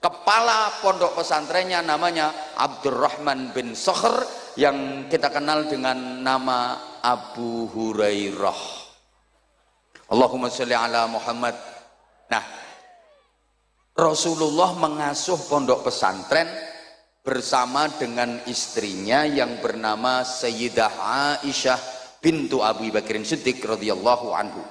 Kepala pondok pesantrennya namanya Abdurrahman bin Sakhr yang kita kenal dengan nama Abu Hurairah. Allahumma sholli ala Muhammad. Nah, Rasulullah mengasuh pondok pesantren bersama dengan istrinya yang bernama Sayyidah Aisyah bintu Abu Bakrin Siddiq radhiyallahu anhu.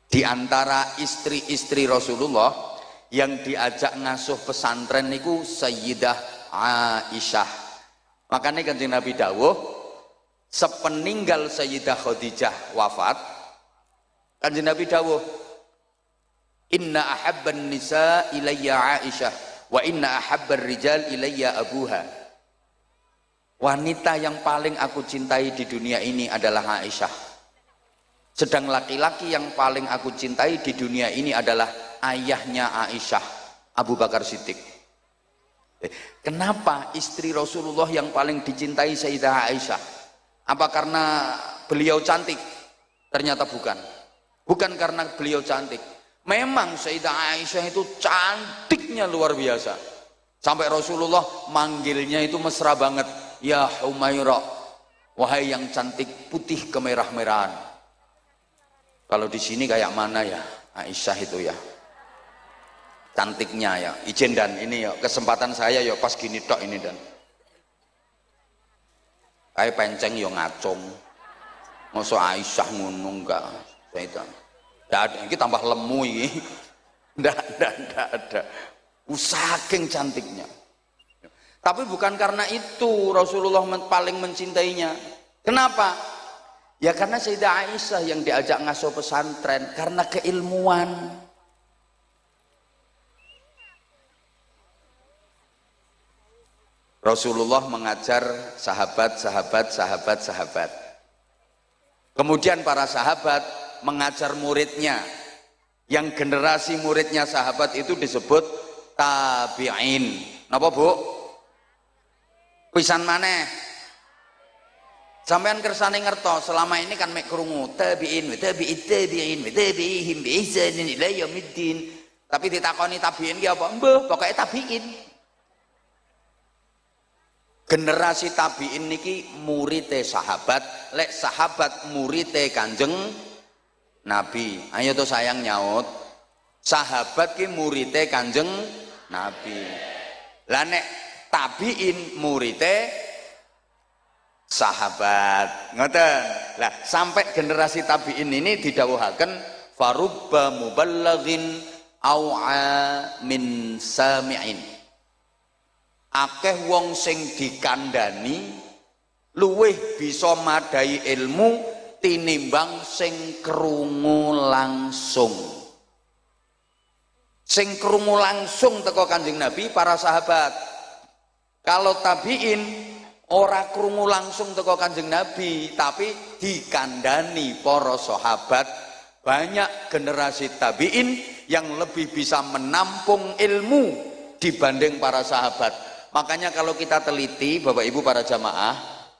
Di antara istri-istri Rasulullah yang diajak ngasuh pesantren niku Sayyidah Aisyah. Makanya Kanjeng Nabi dawuh, sepeninggal Sayyidah Khadijah wafat, Kanjeng Nabi dawuh, inna ahabban nisa ilayya Aisyah wa inna ahabbar rijal ilayya abuha. Wanita yang paling aku cintai di dunia ini adalah Aisyah. Sedang laki-laki yang paling aku cintai di dunia ini adalah ayahnya Aisyah, Abu Bakar Siddiq. Kenapa istri Rasulullah yang paling dicintai Sayyidah Aisyah? Apa karena beliau cantik? Ternyata bukan. Bukan karena beliau cantik. Memang Sayyidah Aisyah itu cantiknya luar biasa. Sampai Rasulullah manggilnya itu mesra banget. Ya Humaira, wahai yang cantik putih kemerah-merahan. Kalau di sini kayak mana ya Aisyah itu ya? Cantiknya ya. Izin dan ini ya kesempatan saya ya pas gini tok ini dan. Kayak penceng yo ngacung. Masa Aisyah ngono enggak? Saya itu. Nggak ada, ini tambah lemu ini. Nggak ada. Saking cantiknya. Tapi bukan karena itu Rasulullah paling mencintainya. Kenapa? Ya karena Sayyidah Aisyah yang diajak ngasuh pesantren karena keilmuan. Rasulullah mengajar sahabat. Kemudian para sahabat mengajar muridnya. Yang generasi muridnya sahabat itu disebut tabi'in. Napa, Bu? Pisan maneh. Sampean kersane ngertos, selama ini kan mek krungu tabi'in bi ihsanin ila yaumiddin. Tapi ditakoni tabi'in ki apa? Mbah, pokoke tabi'in. Generasi tabi'in niki murite sahabat, lek sahabat murite Kanjeng Nabi. Ayo tuh sayang nyaut. Sahabat ki murite Kanjeng Nabi. Lah nek tabi'in murite sahabat. Ngoten. Lah sampai generasi tabi'in ini didhawuhaken farubba muballighin au'a min sami'in. Akeh wong sing dikandani luwih bisa madai ilmu tinimbang sing krungu langsung. Sing krungu langsung teko Kanjeng Nabi para sahabat. Kalau tabi'in ora krungu langsung teko Kanjeng Nabi, tapi dikandani para sahabat. Banyak generasi tabi'in yang lebih bisa menampung ilmu dibanding para sahabat. Makanya kalau kita teliti Bapak Ibu para jamaah,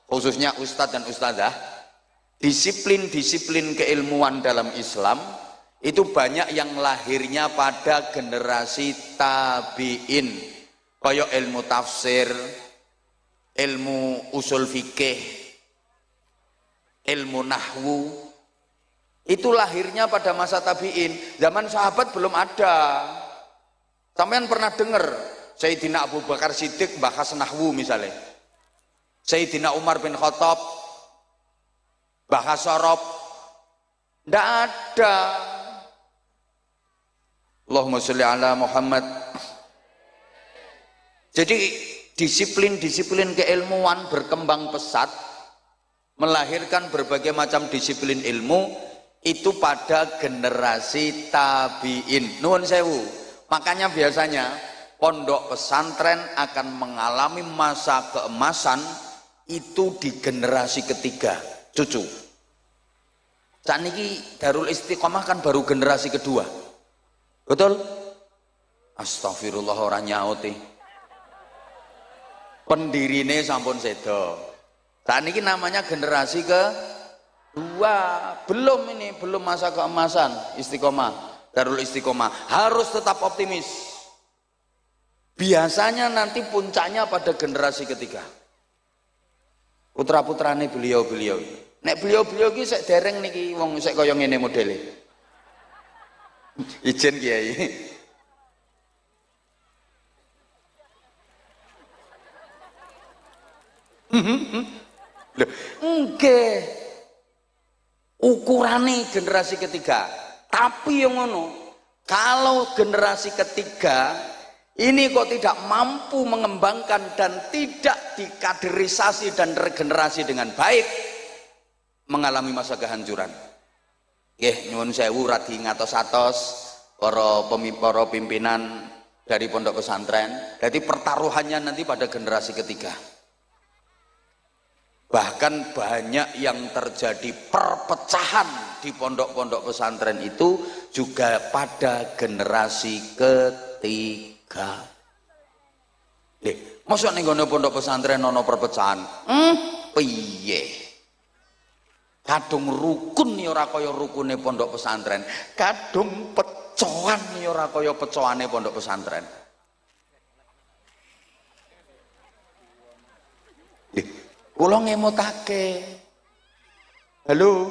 khususnya ustadz dan ustadzah, disiplin-disiplin keilmuan dalam Islam itu banyak yang lahirnya pada generasi tabi'in. Kayak ilmu tafsir, ilmu usul fikih, ilmu nahwu, itu lahirnya pada masa tabi'in. Zaman sahabat belum ada. Sampean pernah dengar Sayyidina Abu Bakar Siddiq bahas nahwu misalnya, Sayyidina Umar bin Khattab bahas sorob? Tidak ada. Allahumma sholli ala Muhammad. Jadi disiplin-disiplin keilmuan berkembang pesat, melahirkan berbagai macam disiplin ilmu itu pada generasi tabi'in. Nuwun sewu. Makanya biasanya pondok pesantren akan mengalami masa keemasan itu di generasi ketiga, cucu. Saat ini Darul Istiqomah kan baru generasi kedua, betul? Astagfirullah orang nyauti. Pendirine sampun sedo. Saat ini namanya generasi kedua, belum masa keemasan Istiqomah, Darul Istiqomah. Harus tetap optimis. Biasanya nanti puncaknya pada generasi ketiga. Putra-putrane beliau-beliau. Nek beliau-beliau ki sek dereng niki wong sek kaya ngene modele. Ijen Kiai. Lho, nggih. Ukurane generasi ketiga. Tapi yang ngono, kalau generasi ketiga ini kok tidak mampu mengembangkan dan tidak dikaderisasi dan regenerasi dengan baik, mengalami masa kehancuran. Nggih, nyuwun sewu radi ngatos-atos para pimpinan dari pondok pesantren. Jadi pertaruhannya nanti pada generasi ketiga. Bahkan banyak yang terjadi perpecahan di pondok-pondok pesantren itu juga pada generasi ketiga. Masa ning ngene pondok pesantren ana perpecahan? Piye? Kadung rukun ya ora kaya rukune pondok pesantren. Kadung pecohan ya ora kaya pecohane pondok pesantren. Kula ngemotake. Halo.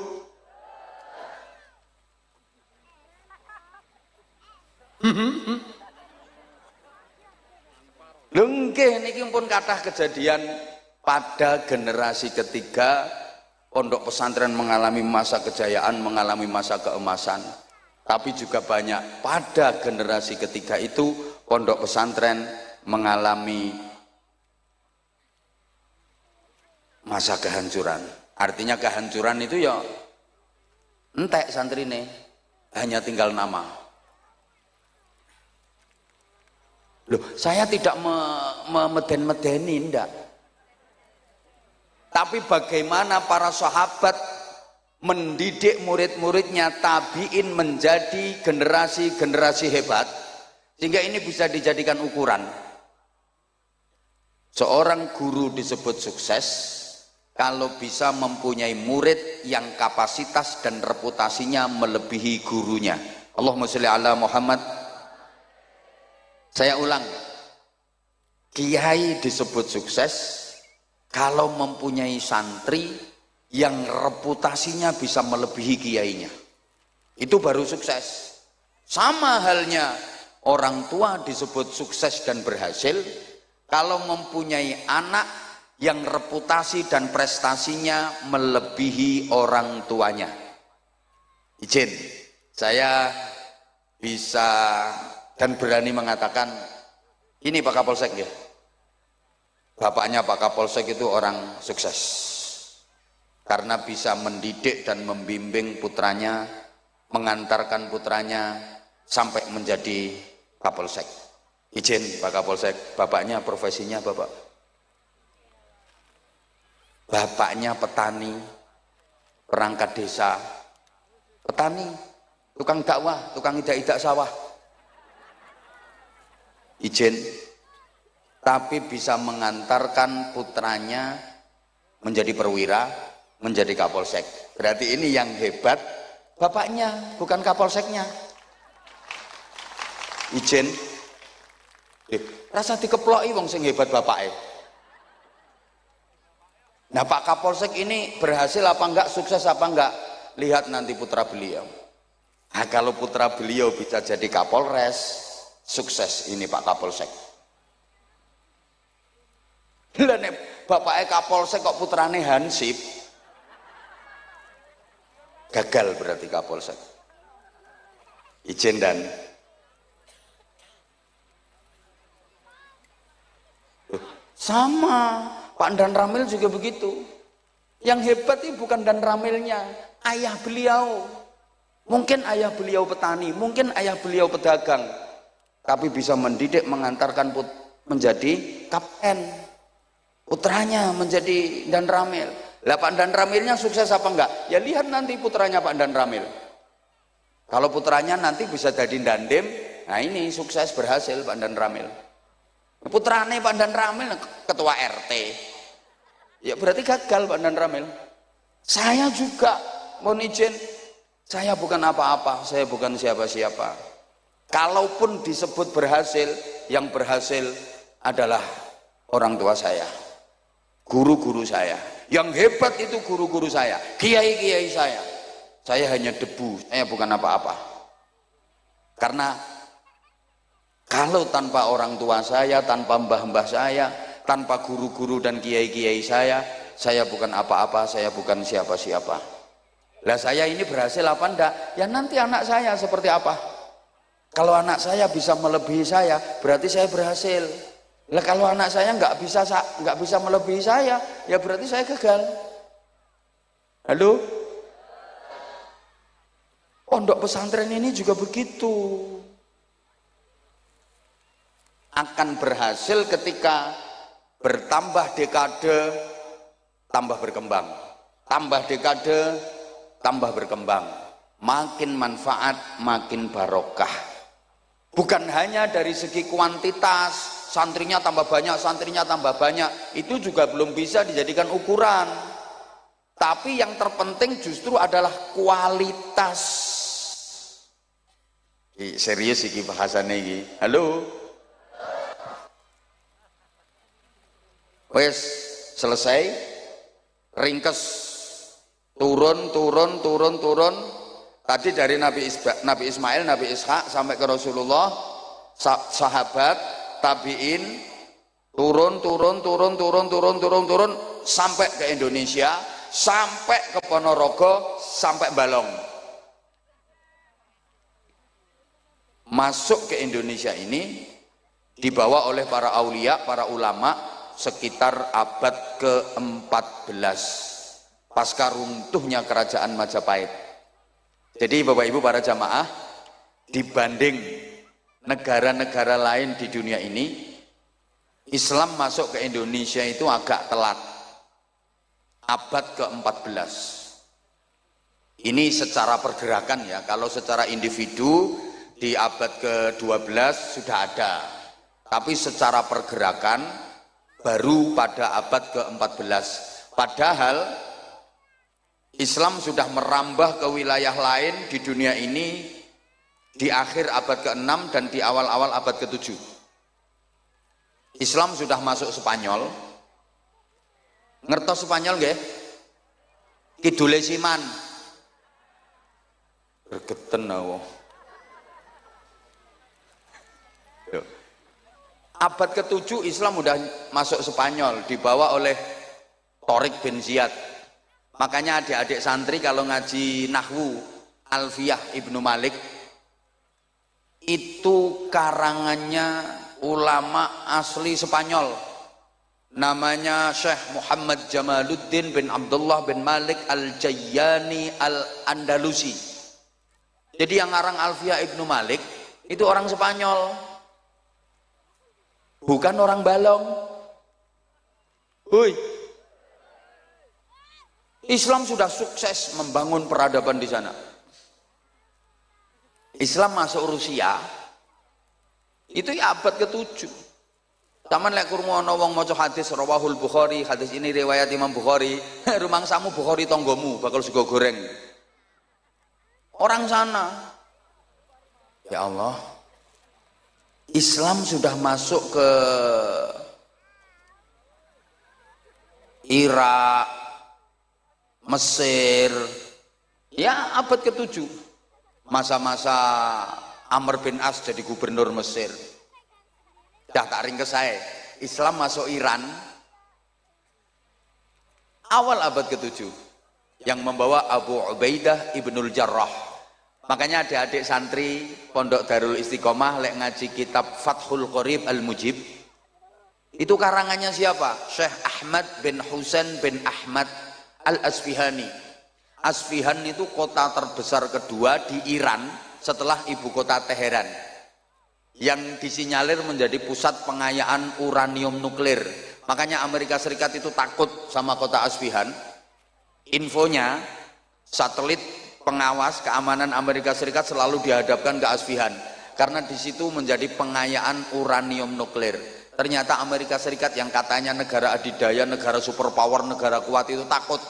Lenggih niki pun kathah kejadian pada generasi ketiga pondok pesantren mengalami masa kejayaan, mengalami masa keemasan. Tapi juga banyak pada generasi ketiga itu pondok pesantren mengalami masa kehancuran. Artinya kehancuran itu ya entek santrine, hanya tinggal nama. Loh, saya tidak memeden-medeni, enggak. Tapi bagaimana para sahabat mendidik murid-muridnya tabi'in menjadi generasi-generasi hebat, sehingga ini bisa dijadikan ukuran. Seorang guru disebut sukses kalau bisa mempunyai murid yang kapasitas dan reputasinya melebihi gurunya. Allahumma sholli ala Muhammad. Saya ulang, kiai disebut sukses kalau mempunyai santri yang reputasinya bisa melebihi kiainya. Itu baru sukses. Sama halnya orang tua disebut sukses dan berhasil kalau mempunyai anak yang reputasi dan prestasinya melebihi orang tuanya. Izin, saya bisa dan berani mengatakan, ini Pak Kapolsek ya, bapaknya Pak Kapolsek itu orang sukses karena bisa mendidik dan membimbing putranya, mengantarkan putranya sampai menjadi Kapolsek. Izin Pak Kapolsek, bapaknya profesinya bapak? Bapaknya petani, perangkat desa, petani, tukang dakwah, tukang idak-idak sawah. Izin, tapi bisa mengantarkan putranya menjadi perwira, menjadi Kapolsek. Berarti ini yang hebat bapaknya, bukan Kapolseknya. Izin, rasa dikeploki wong sing hebat bapaknya. Nah, Pak Kapolsek ini berhasil apa enggak, sukses apa enggak, lihat nanti putra beliau. Nah, kalau putra beliau bisa jadi Kapolres, sukses ini Pak Kapolsek. Lah nek bapake Kapolsek kok putrane Hansip, gagal berarti Kapolsek. Izin dan sama Pak Dan Ramil juga begitu. Yang hebat itu bukan Dan Ramilnya, ayah beliau. Mungkin ayah beliau petani, mungkin ayah beliau pedagang, tapi bisa mendidik, mengantarkan menjadi kapten. Putranya menjadi Dan Ramil. Lah Pak Dan Ramilnya sukses apa enggak? Ya lihat nanti putranya Pak Dan Ramil. Kalau putranya nanti bisa jadi Dandim, nah ini sukses, berhasil Pak Dan Ramil. Putrane Pak Dan Ramil ketua RT, ya berarti gagal Pak Dan Ramil. Saya juga mohon izin, saya bukan apa-apa, saya bukan siapa-siapa. Kalaupun disebut berhasil, yang berhasil adalah orang tua saya, guru-guru saya. Yang hebat itu guru-guru saya, kiai-kiai saya. Saya hanya debu, saya bukan apa-apa. Karena kalau tanpa orang tua saya, tanpa mbah-mbah saya, tanpa guru-guru dan kiai-kiai saya bukan apa-apa, saya bukan siapa-siapa. Lah saya ini berhasil apa enggak? Ya nanti anak saya seperti apa? Kalau anak saya bisa melebihi saya, berarti saya berhasil. Lah kalau anak saya nggak bisa melebihi saya, ya berarti saya gagal. Halo? Pondok pesantren ini juga begitu. Akan berhasil ketika bertambah dekade tambah berkembang, tambah dekade tambah berkembang, makin manfaat makin barokah. Bukan hanya dari segi kuantitas, santrinya tambah banyak, itu juga belum bisa dijadikan ukuran. Tapi yang terpenting justru adalah kualitas. Serius iki bahasane iki. Halo. Wes selesai, ringkes, turun. Tadi dari Nabi Ismail, Nabi Ishak sampai ke Rasulullah, sahabat, tabiin, turun sampai ke Indonesia, sampai ke Ponorogo, sampai Balong. Masuk ke Indonesia ini dibawa oleh para aulia, para ulama sekitar abad ke-14 pasca runtuhnya kerajaan Majapahit. Jadi Bapak Ibu para jamaah, dibanding negara-negara lain di dunia ini, Islam masuk ke Indonesia itu agak telat, abad ke-14. Ini secara pergerakan ya, kalau secara individu di abad ke-12 sudah ada, tapi secara pergerakan baru pada abad ke-14. Padahal Islam sudah merambah ke wilayah lain di dunia ini di akhir abad ke-6 dan di awal-awal abad ke-7. Islam sudah masuk Spanyol. Ngertos Spanyol nggih? Kidule Siman. Bergeten awak. Abad ke-7 Islam sudah masuk Spanyol, dibawa oleh Torik bin Ziyad. Makanya adik-adik santri kalau ngaji Nahwu Alfiyah Ibnu Malik, itu karangannya ulama asli Spanyol, namanya Syekh Muhammad Jamaluddin bin Abdullah bin Malik Al-Jayyani Al-Andalusi. Jadi yang ngarang Alfiyah Ibnu Malik itu orang Spanyol, bukan orang Balong. Hui, Islam sudah sukses membangun peradaban di sana. Islam masuk Rusia itu ya abad ke-7. Taman lek krungu ana wong maca hadis rawahul Bukhari, hadis ini riwayat Imam Bukhari, rumangsamu Bukhari tonggomu bakal sego goreng. Orang sana. Ya Allah. Islam sudah masuk ke Irak, Mesir, ya abad ke-7. Masa-masa Amr bin As jadi gubernur Mesir. Dah tak ringkes saya. Islam masuk Iran awal abad ke-7 yang membawa Abu Ubaidah Ibnul Jarrah. Makanya adik-adik santri Pondok Darul Istiqomah lek ngaji kitab Fathul Qorib Al-Mujib, itu karangannya siapa? Syekh Ahmad bin Husain bin Ahmad Al-Asfihani. Asfihan itu kota terbesar kedua di Iran setelah ibu kota Teheran, yang disinyalir menjadi pusat pengayaan uranium nuklir. Makanya Amerika Serikat itu takut sama kota Asfihan. Infonya, satelit pengawas keamanan Amerika Serikat selalu dihadapkan ke Asfihan karena di situ menjadi pengayaan uranium nuklir. Ternyata Amerika Serikat yang katanya negara adidaya, negara superpower, negara kuat itu takut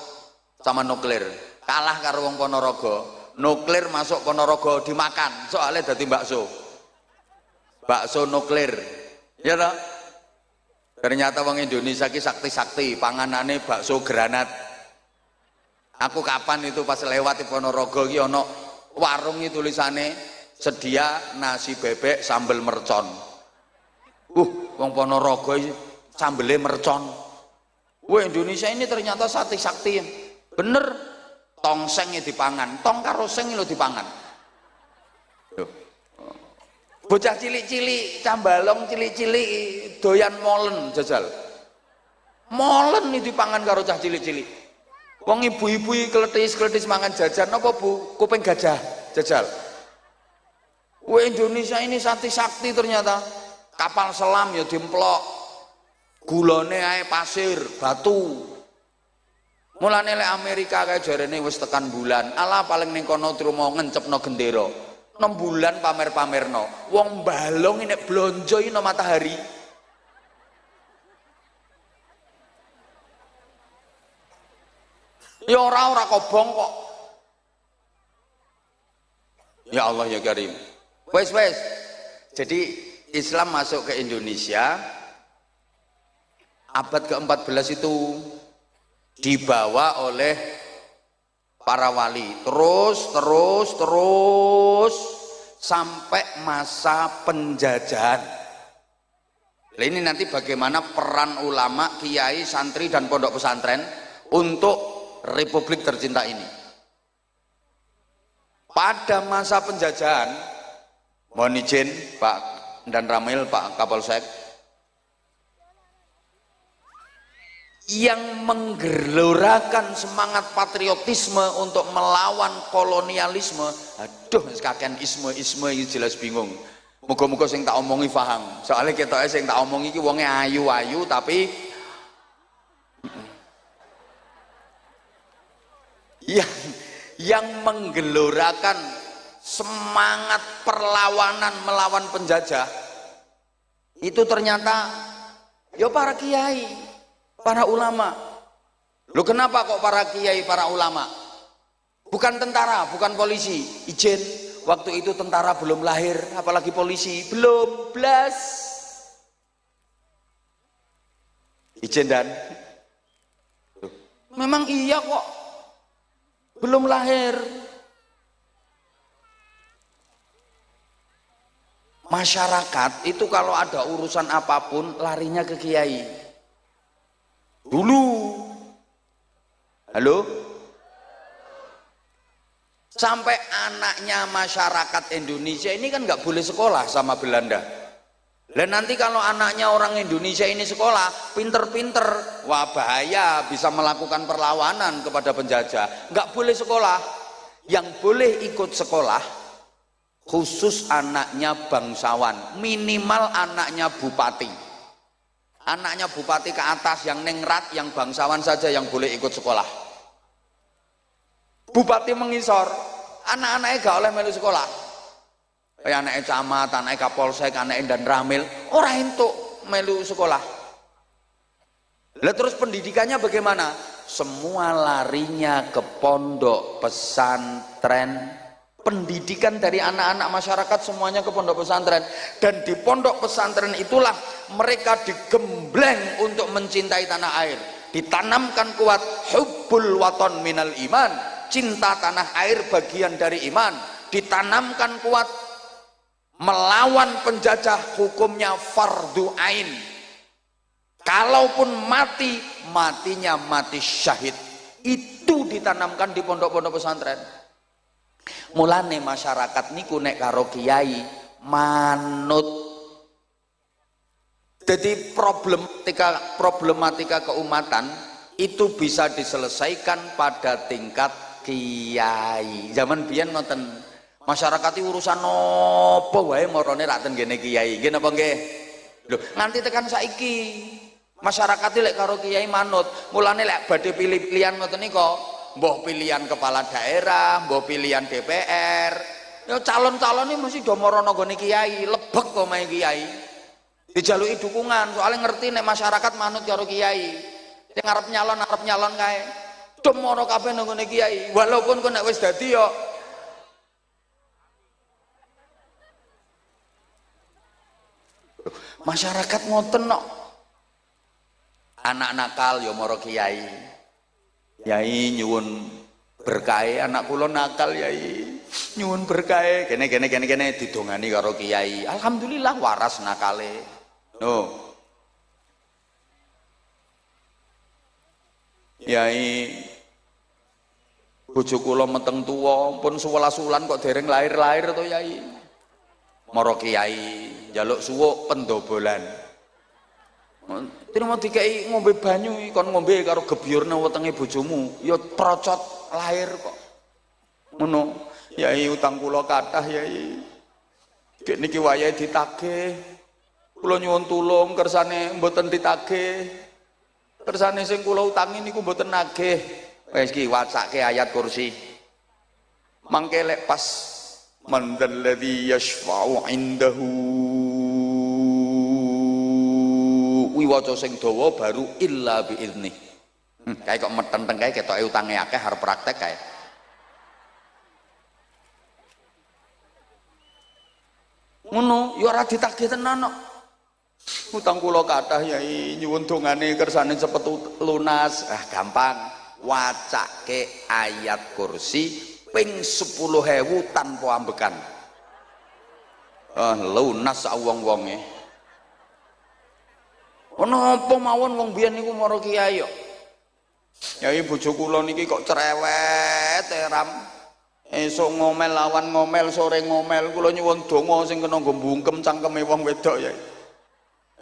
sama nuklir. Kalah karo wong Ponorogo. Nuklir masuk Ponorogo dimakan, soalnya dadi bakso. Bakso nuklir. Ya toh? Ternyata wong Indonesia ki sakti-sakti, panganane bakso granat. Aku kapan itu pas lewat di Ponorogo ki ono warung itu tulisane sedia nasi bebek sambal mercon. Wong Ponorogo sambelnya mercon. Wah, Indonesia ini ternyata sakti-sakti. Bener, tongseng dipangan, tong karo seng lho dipangan. Bocah cilik-cilik, cambalong cilik-cilik doyan molen jajal. Molen ini dipangan karo cah cilik-cilik. Wong ibu-ibu kletis-kletis mangan jajan apa Bu? Kuping gajah jajal. Wah, Indonesia ini sakti-sakti ternyata. Kapal selam ya dimplok. Gulane ae pasir, batu. Mulane lek Amerika kae jarene wis tekan bulan. Ala paling ning kono trimo ngencepno gendera. 6 bulan pamer-pamerno. Wong balong ini blonjo ini matahari. Ya ora kobong kok. Ya Allah ya Karim. Wes. Jadi Islam masuk ke Indonesia abad ke-14 itu dibawa oleh para wali terus sampai masa penjajahan. Nah, ini nanti bagaimana peran ulama, kiai, santri dan pondok pesantren untuk Republik tercinta ini. Pada masa penjajahan, mohon izin Pak dan Ramil, Pak Kapolsek, yang menggelorakan semangat patriotisme untuk melawan kolonialisme. Aduh, kakean isme ini jelas bingung. Muga-muga sing tak omongi paham. Soalnya ketoke sing tak omongi iki wonge ayu-ayu tapi yang menggelorakan semangat perlawanan melawan penjajah itu ternyata ya para kiai, para ulama. Loh kenapa kok para kiai, para ulama? Bukan tentara, bukan polisi. Ijen, waktu itu tentara belum lahir, apalagi polisi belum blas. Ijen dan memang iya kok, belum lahir. Masyarakat itu kalau ada urusan apapun larinya ke kiai. Dulu, halo, sampai anaknya masyarakat Indonesia ini kan nggak boleh sekolah sama Belanda. Dan nanti kalau anaknya orang Indonesia ini sekolah, pinter-pinter, wah bahaya, bisa melakukan perlawanan kepada penjajah. Nggak boleh sekolah. Yang boleh ikut sekolah khusus anaknya bangsawan, minimal anaknya bupati. Anaknya bupati ke atas yang ningrat, yang bangsawan saja yang boleh ikut sekolah. Bupati mengisor, anak-anaknya gak oleh melu sekolah. Anaknya camat, anaknya kapolsek, anaknya dan Ramil, orang entuk melu sekolah. Lah terus pendidikannya bagaimana? Semua larinya ke pondok pesantren. Pendidikan dari anak-anak masyarakat semuanya ke pondok pesantren, dan di pondok pesantren itulah mereka digembleng untuk mencintai tanah air, ditanamkan kuat hubbul waton minal iman, cinta tanah air bagian dari iman, ditanamkan kuat melawan penjajah hukumnya fardu ain, kalaupun mati, matinya mati syahid. Itu ditanamkan di pondok-pondok pesantren. Mulane masyarakat niku nek karo kiai manut. Jadi problematika keumatan itu bisa diselesaikan pada tingkat kiai. Zaman biyen ngoten, masyarakat itu urusan nopo wae marane rak ten ngene kiai. Nggih napa nggih? Lho, nganti tekan saiki masyarakat lek karo kiai manut. Mulane lek badhe pilih-pilihan ngoten nika, mbah pilihan kepala daerah, mbah pilihan DPR, ya calon-calon ini mesti do marono nggone kiai, lebek kok main kiai. Dijaluki dukungan, soalnya ngerti nek masyarakat manut karo kiai. Sing arep nyalon kae. Do maro kabeh nang nggone kiai, walaupun kok nek wis dadi yo masyarakat ngoten kok. Anak nakal yo maro kiai. Yai nyuwun berkah, anak kula nakal yai nyuwun berkah, kene didongani karo kiai, alhamdulillah waras nakale. No yai bojo kula meteng tuwa pun 11 wulan kok dereng lahir-lahir to yai, mara kiai njaluk suwuk pendobolan. Terima dikai ngombe banyu, kon ngombe karo gebyurna wetenge bojomu, ya procot lahir kok. Ngono, yai utang kula kathah yai. Gek niki wayahe ditagih. Kula nyuwun tulung kersane mboten ditagih. Kersane sing kula utangi niku mboten nagih. Wis iki wacake ayat kursi. Mangke lek pas man dzalladzi yashfa'u 'indahu wiwaca sing dawa baru illa biizni. Kae kok metenteng kae ketoke utange akeh arep praktek kae. Ngono, ya ora ditagih tenan kok. Utang kula kathah yai, nyuwun dongane kersane cepet lunas. Ah gampang, wacake ayat kursi ping 10.000 tanpa ambekan. Lunas sak wong-wonge. Ono apa mawon wong biyen niku mara kiai kok. Yai bojo kula niki kok cerewet ram. esuk ngomel lawan ngomel sore ngomel kula nyuwun donga sing kena nggo mbungkem cangkeme wong wedok ya.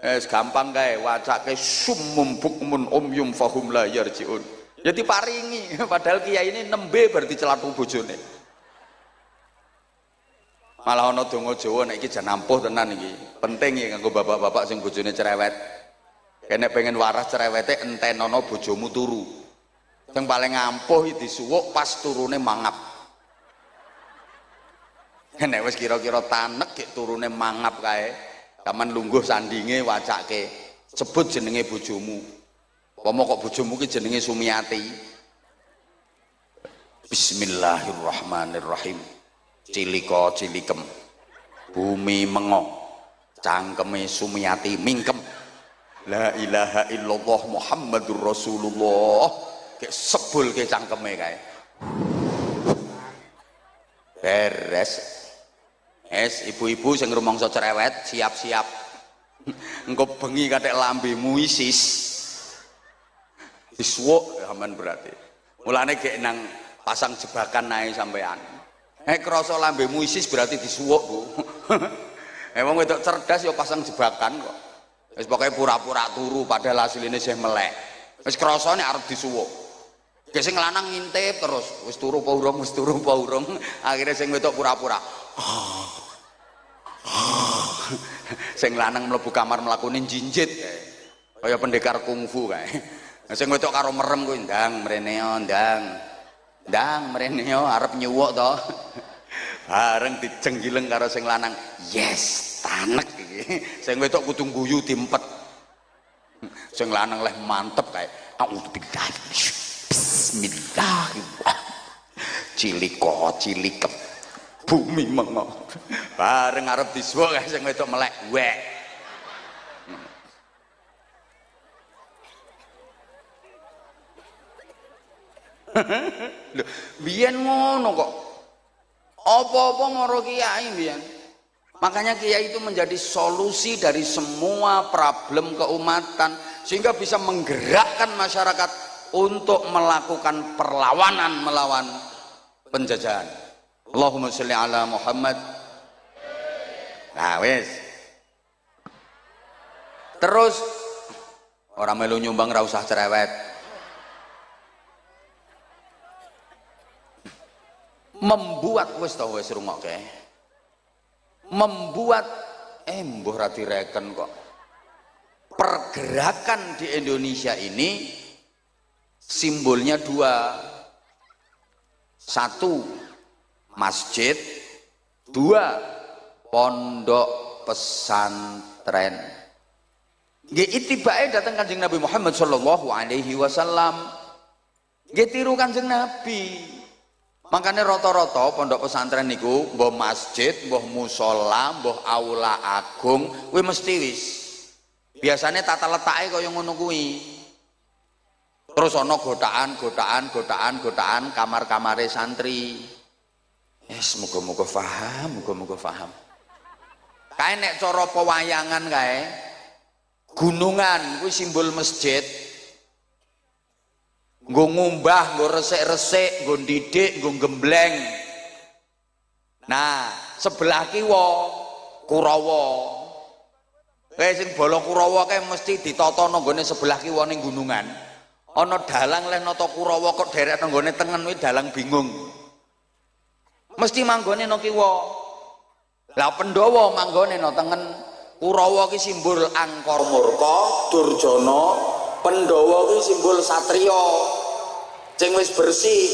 Gampang kae wacake summum bukmun umyum fahum la yarjiun. Ya diparingi padahal kiai ini nembe berarti celatu bojone. Malah ana donga Jawa nek iki jan ampuh tenan iki. Penting iki kanggo bapak-bapak sing bojone cerewet. Kene pengen waras cerewete entenono bojomu turu. Sing paling ampuh iki disuwuk pas turune mangap. Nek wis kira-kira tanek gek turune mangap kae. Kaman lungguh sandinge wacake sebut jenenge bojomu. Apa kok bojomu ki jenenge Sumiati. Bismillahirrahmanirrahim. Cilika cilikem. Bumi mengo. Cangkeme Sumiati mingkem. La ilaha illallah Muhammadur Rasulullah. Kayak sebul ke cangkeme kae. Beres. Ibu-ibu sing rumangsa cerewet siap-siap. Engko bengi kathek lambemu isis. Disuwuk aman berarti. Mulane gek nang pasang jebakan nae sampean. Krasa lambemu isis berarti disuwuk, Bu. Wong wedok cerdas ya pasang jebakan kok. Wis pokoke pura-pura turu padahal asline isih melek. Wis krasa nek arep disuwuk. Gek sing lanang ngintip terus, wis turu apa urung, wis turu apa urung. Akhire sing wedok pura-pura. Sing lanang mlebu kamar mlakune jinjit kaya pendekar kungfu kae. Sing wedok karo merem kuwi ndang mrene ndang. Ndang mrene arep nyuwuk to. Bareng dijenggileng karo sing lanang, yes, tanek iki. Sing wedok kudu guyu diempet. Sing lanang leh mantep kae. Auzubillah. Bismillahirrahmanirrahim. Cilika cilikep. Bumi mengo. Bareng arep disuwuk kae sing wedok melek wek. Lho, biyen ngono kok. Apa-apa maro kiai biyen. Makanya kiai itu menjadi solusi dari semua problem keumatan sehingga bisa menggerakkan masyarakat untuk melakukan perlawanan melawan penjajahan. Allahumma sholli ala Muhammad. Nah wis. Terus orang melu nyumbang ra usah cerewet. Membuat wis tau wis rungokke. Membuat mbuh ra direken kok. Pergerakan di Indonesia ini simbolnya dua. Satu, masjid. Dua, pondok pesantren. Nggih itibake datang Kanjeng Nabi Muhammad sallallahu alaihi wasallam. Nggih tiru Kanjeng Nabi. Makanya rata-rata pondok pesantren niku mbah masjid, mbah musola, mbah aula agung, kuwi mesti wis. Biasanya tata letake kaya ngono kuwi. Terus ana godaan kamar-kamare santri. Yes, muga-muga paham. Kae nek cara pewayangan kae gunungan kuwi simbol masjid. Nggo ngumbah, nggo resik-resik, nggo ndidik, nggo gembleng. Nah, sebelah kiwa Kurawa. Kae sing bala Kurawa kae mesti ditata nang gone sebelah kiwa ning gunungan. Ana dalang leh nata Kurawa kok derek nang gone tengen kuwi dalang bingung. Mesti manggone nang kiwa. Lah Pandhawa manggone nang tengen. Kurawa ki simbol angkara murka, Durjana. Pandhawa ki simbol satriya sing wis bersih.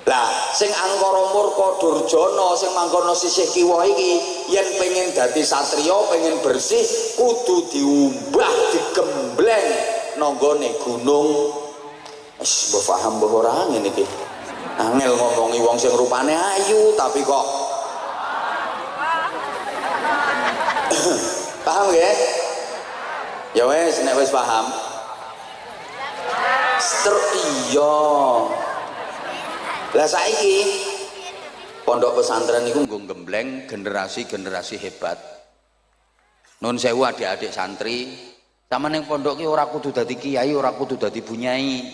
Lah sing angkara murka Durjana sing mangkono sisih kiwa iki yen pengen dadi satriya, pengen bersih kudu diumbah, digembleng nang gone gunung. Wis mbok paham mbok ora ngene iki. Angel ngomongi wong sing rupane ayu tapi kok paham nggih? Ya wes, nek wes paham. Iya. Lah saiki pondok pesantren niku nggo gembleng generasi-generasi hebat. Nun sewu adik-adik santri, sama ning pondok ki ora kudu dadi kiai, ora kudu dadi bunyai.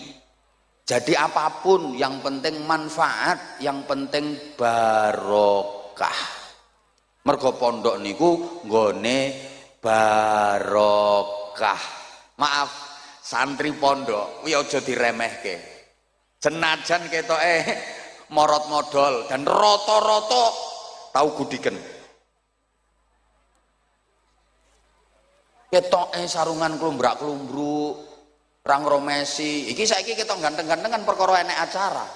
Jadi apapun yang penting manfaat, yang penting barokah. Mergo pondok niku nggone barokah. Maaf, santri pondok kuwi aja diremehke. Senajan ketoke morot modal dan rata-rata tau gudiken. Ketoke sarungan klumbrak-klumbruk, rang romesi, iki saiki ketok ganteng-gantengan perkara enek acara.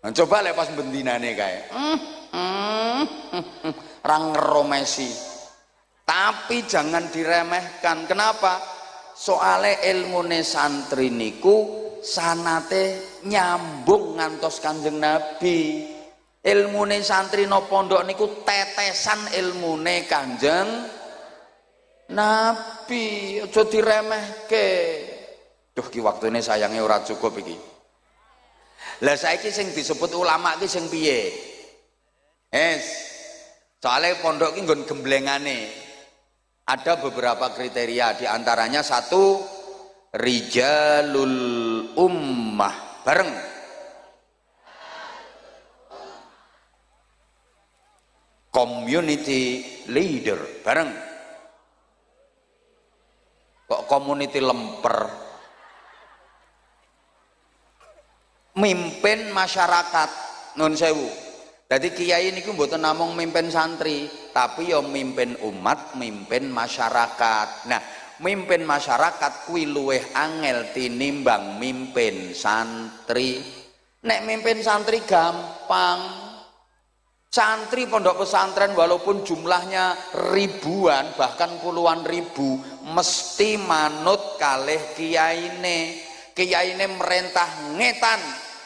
Nah, coba lek pas bendinane kae. Rang romesi. Tapi jangan diremehkan. Kenapa? Soale ilmune santri niku sanate nyambung ngantos Kanjeng Nabi. Ilmune santri no pondok niku tetesan ilmune Kanjeng Nabi, aja diremehke. Duh ki waktune sayange ora cukup iki. Lah saiki sing disebut ulama ki sing piye? Soale pondok ki nggon gemblengane. Ada beberapa kriteria, di antaranya satu rijalul ummah. Bareng. Community leader. Bareng. Kok community lemper? Mimpin masyarakat. Nun sewu. Jadi kiai niku mboten namung mimpin santri, tapi ya mimpin umat, mimpin masyarakat. Nah, mimpin masyarakat kuwi luweh angel tinimbang mimpin santri. Nek mimpin santri gampang. Santri pondok pesantren walaupun jumlahnya ribuan bahkan puluhan ribu mesti manut kalih kiyaine. Kiyaine merentah ngetan,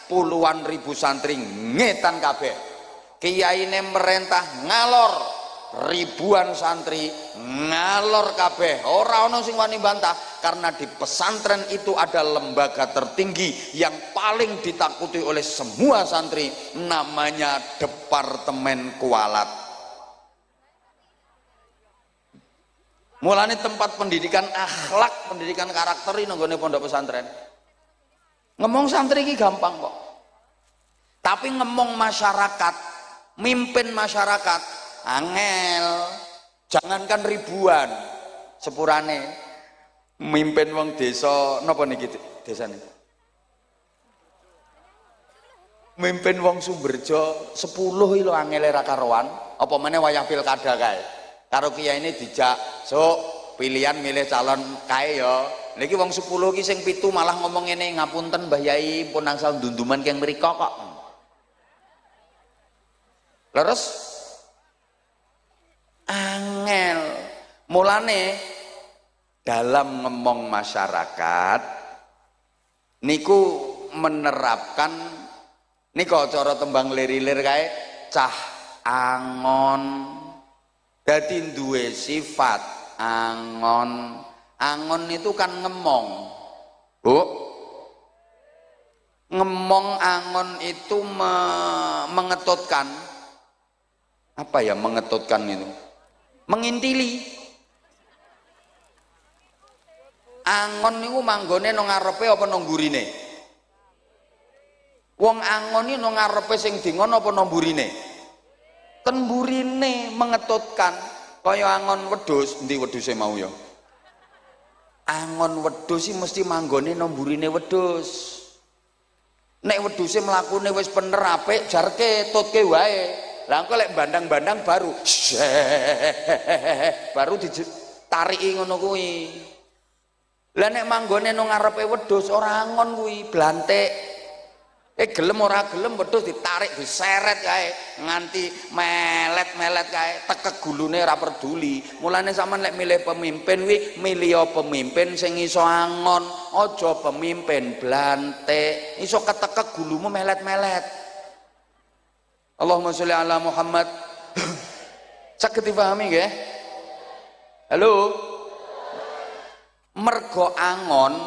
puluhan ribu santri ngetan kabeh. Kiyaine merentah ngalor, ribuan santri ngalor kabeh. Ora ana sing wani bantah karena di pesantren itu ada lembaga tertinggi yang paling ditakuti oleh semua santri, namanya Departemen Kualat. Mulane tempat pendidikan akhlak, pendidikan karakter ini nggone pondok pesantren. Ngomong santri iki gampang kok. Tapi ngomong masyarakat, mimpin masyarakat angel. Jangankan ribuan, sepurane mimpin wong desa napa niki desane? Mimpin wong Sumberjo 10 iki lho angele ra karuan, apa meneh wayah pilkada kae. Karo kiyaine dijak, "Sok, pilihan milih calon kae ya." Niki wong 10 iki sing 7 malah ngomong ngene, "Ngapunten Mbah Yai, pun angsal ndunduman keng mriko kok." Leres angel. Mulane dalam ngomong masyarakat niku menerapkan niku cara tembang lirir kae cah angon. Dadi duwe sifat angon. Angon itu kan ngemong. Bu. Ngemong angon itu mengetutkan. Apa ya mengetutkan itu? Mengintili. Angon niku manggone nang ngarepe apa nang mburine? Wong angon iki nang ngarepe sing dingon apa nang mburine? Ten mburine mengetutkan. Kaya angon wedhus, endi wedhuse mau ya? Angon wedhus iki mesti manggone nang mburine wedhus. Nek wedhuse mlakune wis bener apik, jarke tutke wae. Lah engko lek bandang-bandang baru ditariki ngono kuwi. Lah nek manggone nang ngarepe wedhus ora angon kuwi, blantik. Gelem ora gelem wedhus ditarik, diseret kae nganti melet-melet kae, tekek gulune ora peduli. Mulane sampean lek milih pemimpin kuwi milih pemimpin sing iso angon, aja pemimpin blantik. Iso ketekek gulumu melet-melet. Allahumma sholli ala Muhammad. Saged dipahami nggih? Halo. Mergo angon,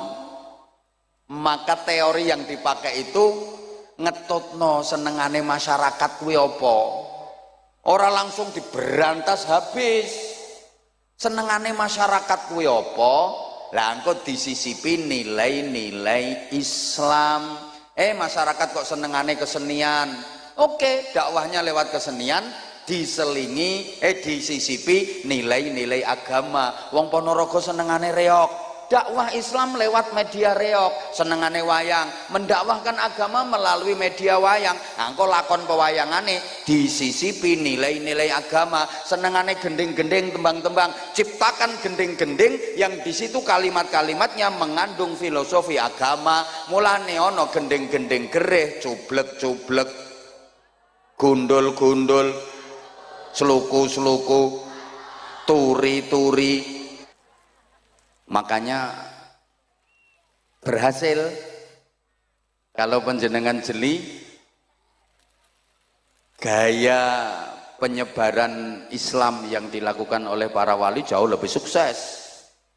maka teori yang dipakai itu ngetutno senengane masyarakat kuwi apa? Ora langsung diberantas habis. Senengane masyarakat kuwi apa? Lah engko disisipi nilai-nilai Islam. Masyarakat kok senengane kesenian. Oke, dakwahnya lewat kesenian, diselingi disisipi nilai-nilai agama. Wong Ponorogo senengane reog, dakwah Islam lewat media reog. Senengane wayang, mendakwahkan agama melalui media wayang. Engko lakon pewayangane disisipi nilai-nilai agama. Senengane gending-gending, tembang-tembang, ciptakan gending-gending yang di situ kalimat-kalimatnya mengandung filosofi agama. Mulane ono gending-gending gereh, cublek-cublek, gundul-gundul, seluku-seluku, turi-turi. Makanya berhasil kalau penjenengan jeli gaya penyebaran Islam yang dilakukan oleh para wali jauh lebih sukses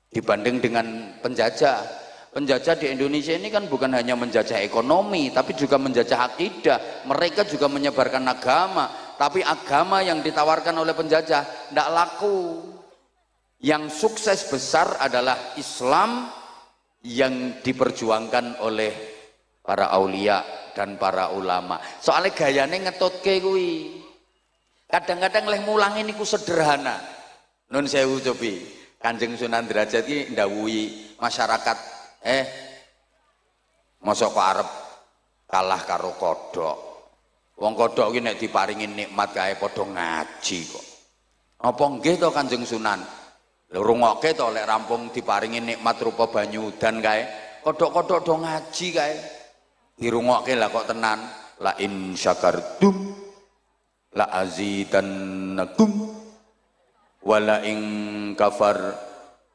dibanding dengan penjajah. Penjajah di Indonesia ini kan bukan hanya menjajah ekonomi, tapi juga menjajah akidah. Mereka juga menyebarkan agama, tapi agama yang ditawarkan oleh penjajah tidak laku. Yang sukses besar adalah Islam yang diperjuangkan oleh para aulia dan para ulama. Soalnya gayane ngetutke kuwi. Kadang-kadang leh mulang ini ku sederhana. Nun sewu cobi. Kanjeng Sunan Derajat iki ndawuhi masyarakat mosok kok arep kalah karo kodhok. Wong kodhok iki nek diparingi nikmat kae padha ngaji kok. Apa nggih to Kanjeng Sunan? Rungokke to lek rampung diparingi nikmat rupa banyu udan kae, kodhok-kodhok do ngaji kae. Dirungokke lah kok tenan. La in syakartum la azidannakum wala in kafar.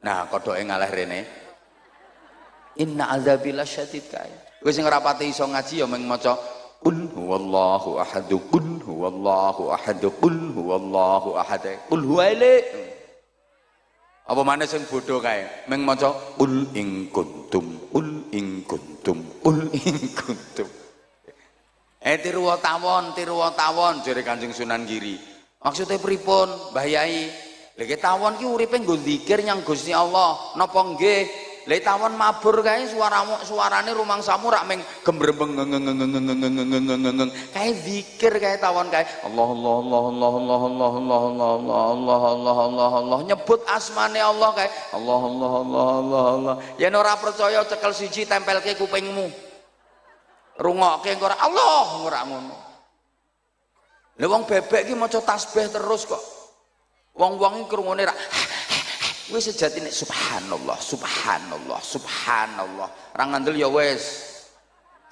Nah, kodhoke ngalah rene. Inna azabi lasyadid kae. Kowe sing ora pati iso ngaji ya mung maca qul huwallahu ahad, qul huwallahu ahad, qul huwallahu ahad. Qul huwaile. Apa mana sing bodoh kae meng maca ul ing kuntum, ul ing kuntum, ul ing kuntum. Tiruwa tawon jere Kanjeng Sunan Giri. Maksudnya pripun Mbah Yai? Lha tawon ki uripe nggo zikir nyang Gusti Allah. Napa nggih? Lha tawon mabur kae suarane rumangsamu rak meng gembrembeng kae zikir kae tawon kae Allah Allah Allah Allah Allah Allah Allah Allah Allah Allah Allah Allah Allah nyebut asmane Allah kae Allah Allah Allah Allah Allah. Yen ora percaya cekel siji tempelke kupingmu. Rungokke engko ora Allah ora ngono. Lha wong bebek ki maca tasbih terus kok. Wong-wong iki krungune rak wis sejatine subhanallah subhanallah subhanallah. Ra ngandel ya wis.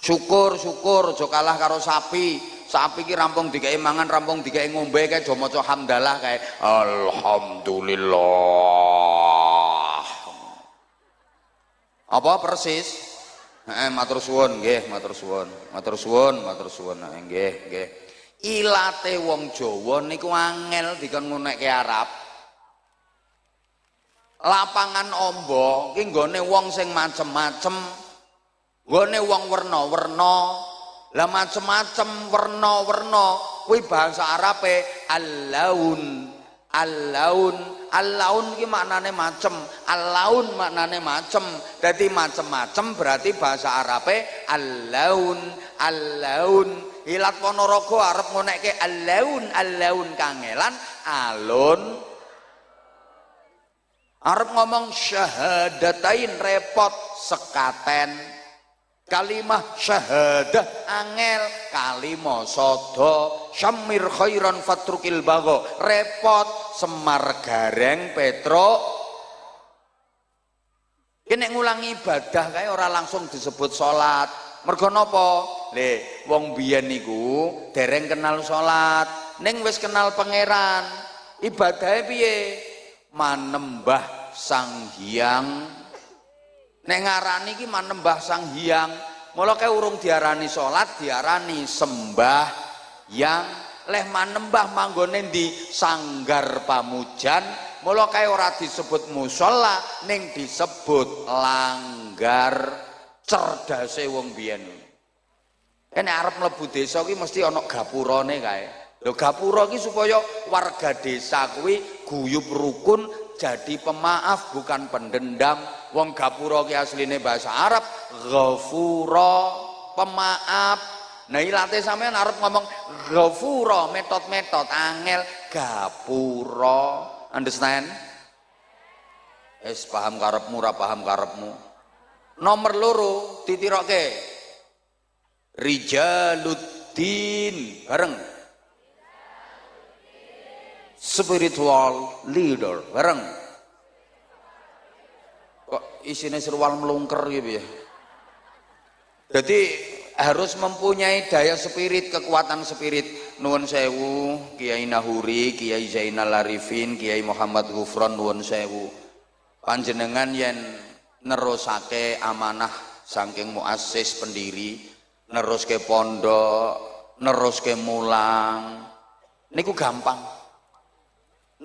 Syukur aja kalah karo sapi. Sapi ki rampung dikei mangan, rampung dikei ngombe kae do maca hamdalah kae alhamdulillah. Apa persis? Matur suwun nggih, matur suwun. Matur suwun, matur suwun. Nggih, nggih. Ilate wong Jawa niku angel dikon ngunekke Arab. Lapangan ombo ki nggone wong sing macem-macem, nggone wong werna-werna. Lah macem-macem werna-werna kuwi bahasa Arabe al-laun. Al-laun, al-laun ki maknane macem, al-laun maknane macem. Dadi macem-macem berarti bahasa Arabe al-laun, al-laun. Ilat Ponorogo arep ngonekke al-laun, al-laun kangelan, alun. Arep ngomong syahadatain repot sekaten. Kalimah syahadah angel, kalimah sodo syamir khairan fatrukil bago repot semar gareng petro. Kene ngulangi ibadah kae ora langsung disebut salat. Mergo napa? Le wong biyen niku dereng kenal salat, ning wis kenal pangeran. Ibadahe piye? Manembah Sang Hyang. Nek ngarani iki manembah Sang Hyang, mula kae urung diarani salat, diarani sembah yang leh manembah manggone ndi sanggar pamujan, mula kae ora disebut musala ning disebut langgar. Cerdase wong biyen. Nek arep mlebu desa ki mesti ana gapurane kae. Lho gapura ki supaya warga desa kuwi guyub rukun jadi pemaaf bukan pendendam. Wong gapura ki asline bahasa Arab ghafura, pemaaf. Nah ilate sampean arep ngomong ghafura metode angel, gapura. Understand? Paham karepmu ora paham karepmu. Nomor loro ditirokke. Rijaluddin bareng. Spiritual leader bareng. Kok isinya serwal melungker gitu ya. Jadi harus mempunyai daya spirit, kekuatan spirit. Nuwun sewu Kiai Nahuri, Kiai Zainal Arifin, Kiai Muhammad Ghufron, nuwun sewu panjenengan yen nerusake amanah saking muassis pendiri, neruske pondok, neruske mulang niku gampang.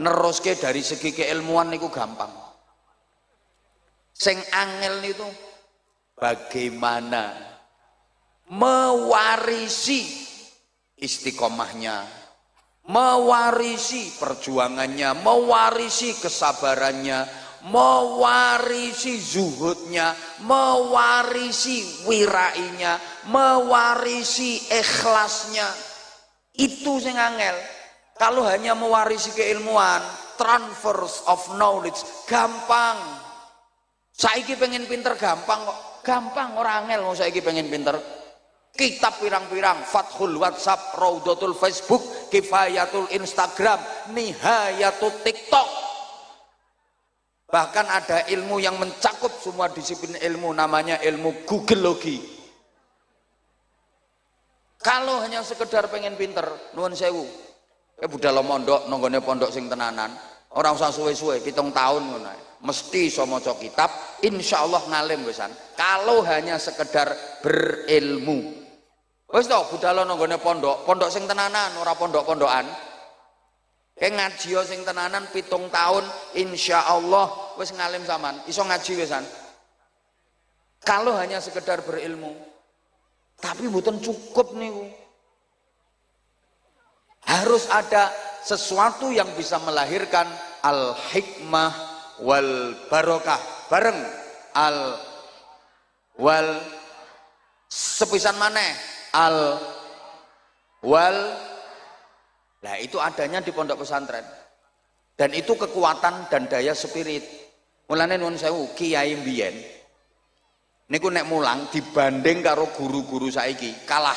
Neruske dari segi keilmuan niku gampang. Sing angel niku bagaimana mewarisi istiqomahnya, mewarisi perjuangannya, mewarisi kesabarannya, mewarisi zuhudnya, mewarisi wirainya, mewarisi ikhlasnya. Itu sing angel. Kalau hanya mewarisi keilmuan, transfers of knowledge gampang. Saiki pengen pinter gampang kok. Gampang, orang angel mau saiki pengen pinter. Kitab pirang-pirang, Fathul WhatsApp, Raudhatul Facebook, Kifayatul Instagram, Nihayatul TikTok. Bahkan ada ilmu yang mencakup semua disiplin ilmu, namanya ilmu Googleologi. Kalau hanya sekedar pengen pinter, nuwun sewu, budal mondok, nonggone pondok sing tenanan, orang usah suwe-suwe, 7 tahun ngono. Mesti iso maca kitab, insyaallah ngalim wisan. Kalau hanya sekedar berilmu. Wis to, budal nonggone pondok, pondok sing tenanan, ora pondok-pondokan. Ngaji sing tenanan 7 tahun, insyaallah wis ngalim sampean, iso ngaji wisan. Kalau hanya sekedar berilmu. Tapi mboten cukup niku. Harus ada sesuatu yang bisa melahirkan al-hikmah wal barokah bareng wal sepisan maneh wal. Nah itu adanya di pondok pesantren dan itu kekuatan dan daya spirit. Mulane nuwun sewu kiai mbiyen niku nek mulang dibanding karo guru-guru saiki kalah.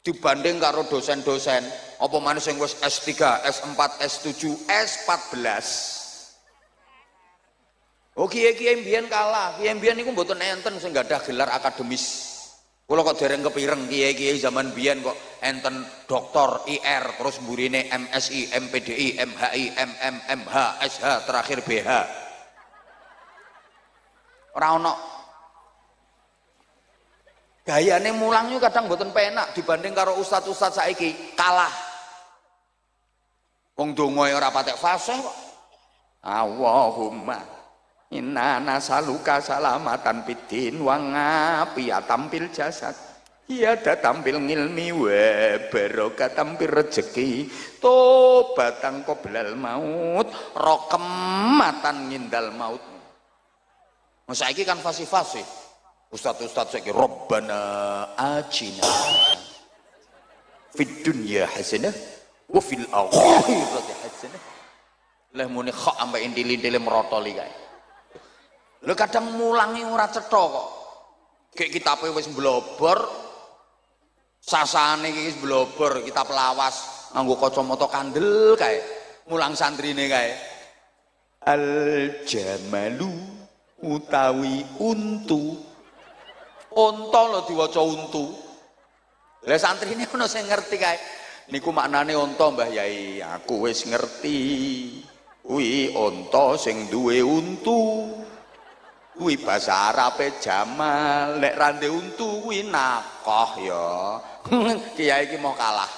Dibanding karo dosen-dosen apa maneh sing wis S3, S4, S7, S14. Oh kiai-kiai mbiyen kalah. Kiai mbiyen niku mboten enten sing gadah gelar akademis. Kula kok dereng kepireng kiai-kiai zaman mbiyen kok enten doktor, IR, terus mburine MSI, MPDI, MHI, MM, MH, SH, terakhir BH. Ora ono. Gayane mulang itu kadang mboten penak dibanding karo ustaz-ustaz saiki kalah. Wong donga ora patek fasih kok. Allahumma inna nasaluka salamatan fiddin wa ngafiyatan fil jasad. Iya ada tampil ngilmi wa barokah tampil rezeki tobatan qoblal maut rokematan ngindal maut. Saiki kan fasih-fasih. Ustaz-ustaz saiki Rabbana atina fid dunya hasanah wa fil akhirati hasanah. Lah muni kok ambek intil-intile merotoli kae. Lho kadang mulangi ora cetha kok. Gek kitabe wis mblobor. Sasane iki wis mblobor, kitab lawas nganggo kacamata kandel kae. Mulang santrine kae. Al jamalu utawi untu. Unta lho diwaca untu. Lah santrine ono sing ngerti kae. Niku maknane unta Mbah Yai. Aku wis ngerti. Kuwi unta sing duwe untu. Kuwi basa Arabe jamal. Nek rande untu kuwi nakoh ya. Kiai iki mau kalah.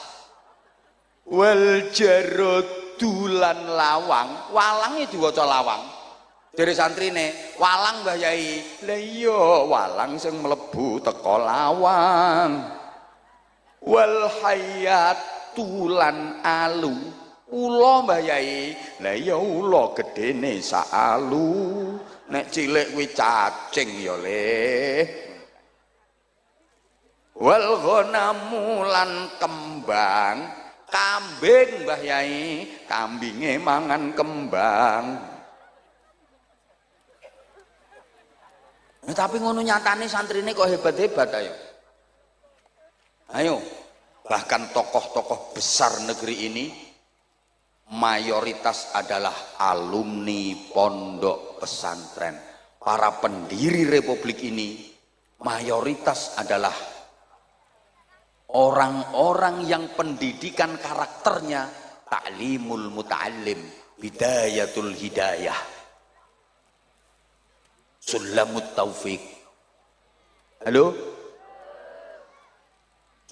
Wal jaradu lan lawang. Walang diwaca lawang. Dari santrine, walang Mbah Yai. Lah iya, walang sing mlebu teko lawang. Wal hayatulan alu Ula Mbah Yai, lah iya ula gedene saalu, nek cilik kuwi cacing ya le. Wal ghanamu lan kembang, kambing Mbah Yai, kambinge mangan kembang. Tapi ngono nyatane santrine kok hebat-hebat ayo. Ayo, bahkan tokoh-tokoh besar negeri ini mayoritas adalah alumni pondok pesantren. Para pendiri republik ini mayoritas adalah orang-orang yang pendidikan karakternya ta'limul muta'allim, bidayatul hidayah, sulamut taufik. Halo?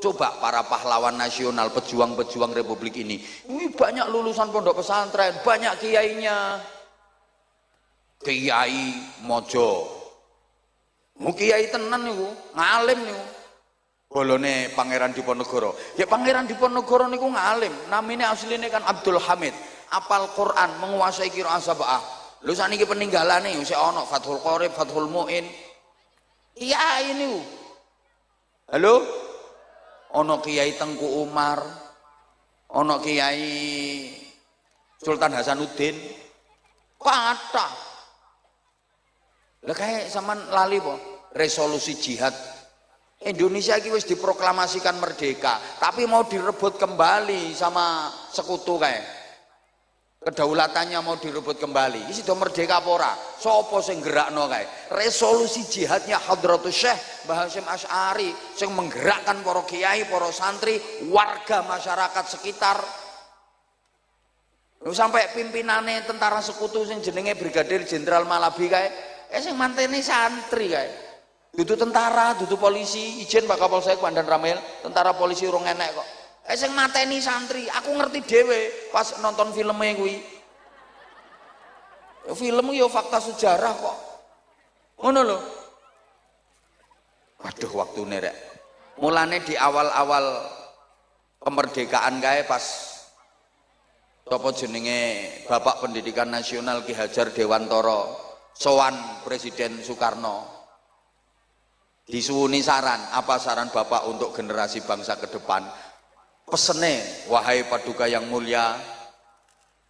Coba para pahlawan nasional, pejuang-pejuang republik ini banyak lulusan pondok pesantren, banyak kiainya. Kiai Mojo, kiai tenan niku, ngalim niku. Bolone Pangeran Diponegoro. Ya Pangeran Diponegoro niku ngalim, namanya aslinya kan Abdul Hamid, apal Quran, menguasai qiraah sab'ah. Lho saniki peninggalane isih ana Fathul Qorib, Fathul Muin. Kiai niku. Halo? Ono Kiai Tengku Umar, ono Kiai Sultan Hasanuddin, kata. Lah kayak sampean lali po, resolusi jihad. Indonesia iki wis diproklamasikan merdeka, tapi mau direbut kembali sama sekutu kayak. Kedaulatannya mau direbut kembali. Iki sudah merdeka apa ora? Sopo sing gerakno kae? Resolusi jihadnya Hadratus Syekh Mbah Hasyim Asy'ari sing menggerakkan para kiai, para santri, warga masyarakat sekitar. Lho sampai pimpinane tentara sekutu sing jenenge Brigadir Jenderal Malabi kae, sing manteni santri kae. Dudu tentara, dudu polisi, ijen Pak Kapolsek Pandan Ramil, tentara polisi urung enek kok. Sing mateni santri, aku ngerti dhewe pas nonton filmnya kuwi. Film yo fakta sejarah kok. Ngono lho. Waduh waktune rek. Mulane di awal-awal kemerdekaan kae pas sapa jenenge Bapak Pendidikan Nasional Ki Hajar Dewantara sowan Presiden Soekarno. Disuwuni saran, apa saran Bapak untuk generasi bangsa ke depan? Pesene, wahai Paduka yang mulia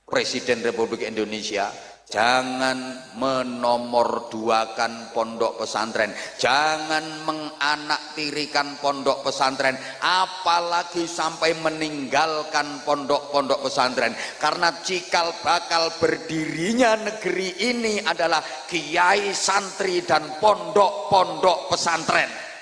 Presiden Republik Indonesia, jangan menomorduakan pondok pesantren, jangan menganaktirikan pondok pesantren, apalagi sampai meninggalkan pondok-pondok pesantren, karena cikal bakal berdirinya negeri ini adalah kiai, santri, dan pondok-pondok pesantren.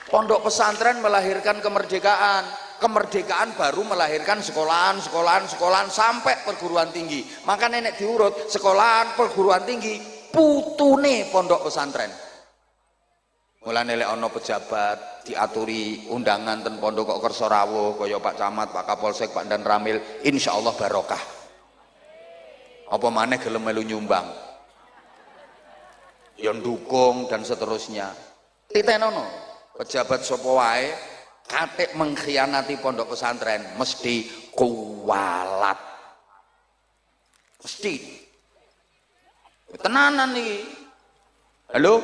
Pondok pesantren melahirkan kemerdekaan, kemerdekaan baru melahirkan sekolahan sampai perguruan tinggi. Maka nenek diurut sekolahan, perguruan tinggi, putune pondok pesantren. Mulane lek ana pejabat diaturi undangan ten pondok kok kersa rawuh kaya Pak Camat, Pak Kapolsek, Pak Dan Ramil, insyaallah barokah. Apa maneh gelem melu nyumbang. Ya ndukung dan seterusnya. Titenono. Pejabat sapa wae katik mengkhianati pondok pesantren mesti kuwalat. Mesti. Tenanan iki. Halo?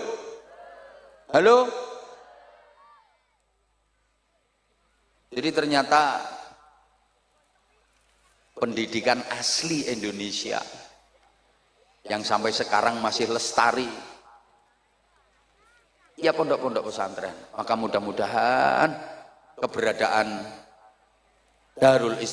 Halo? Jadi ternyata pendidikan asli Indonesia yang sampai sekarang masih lestari ya pondok-pondok pesantren. Maka mudah-mudahan keberadaan Darul Islam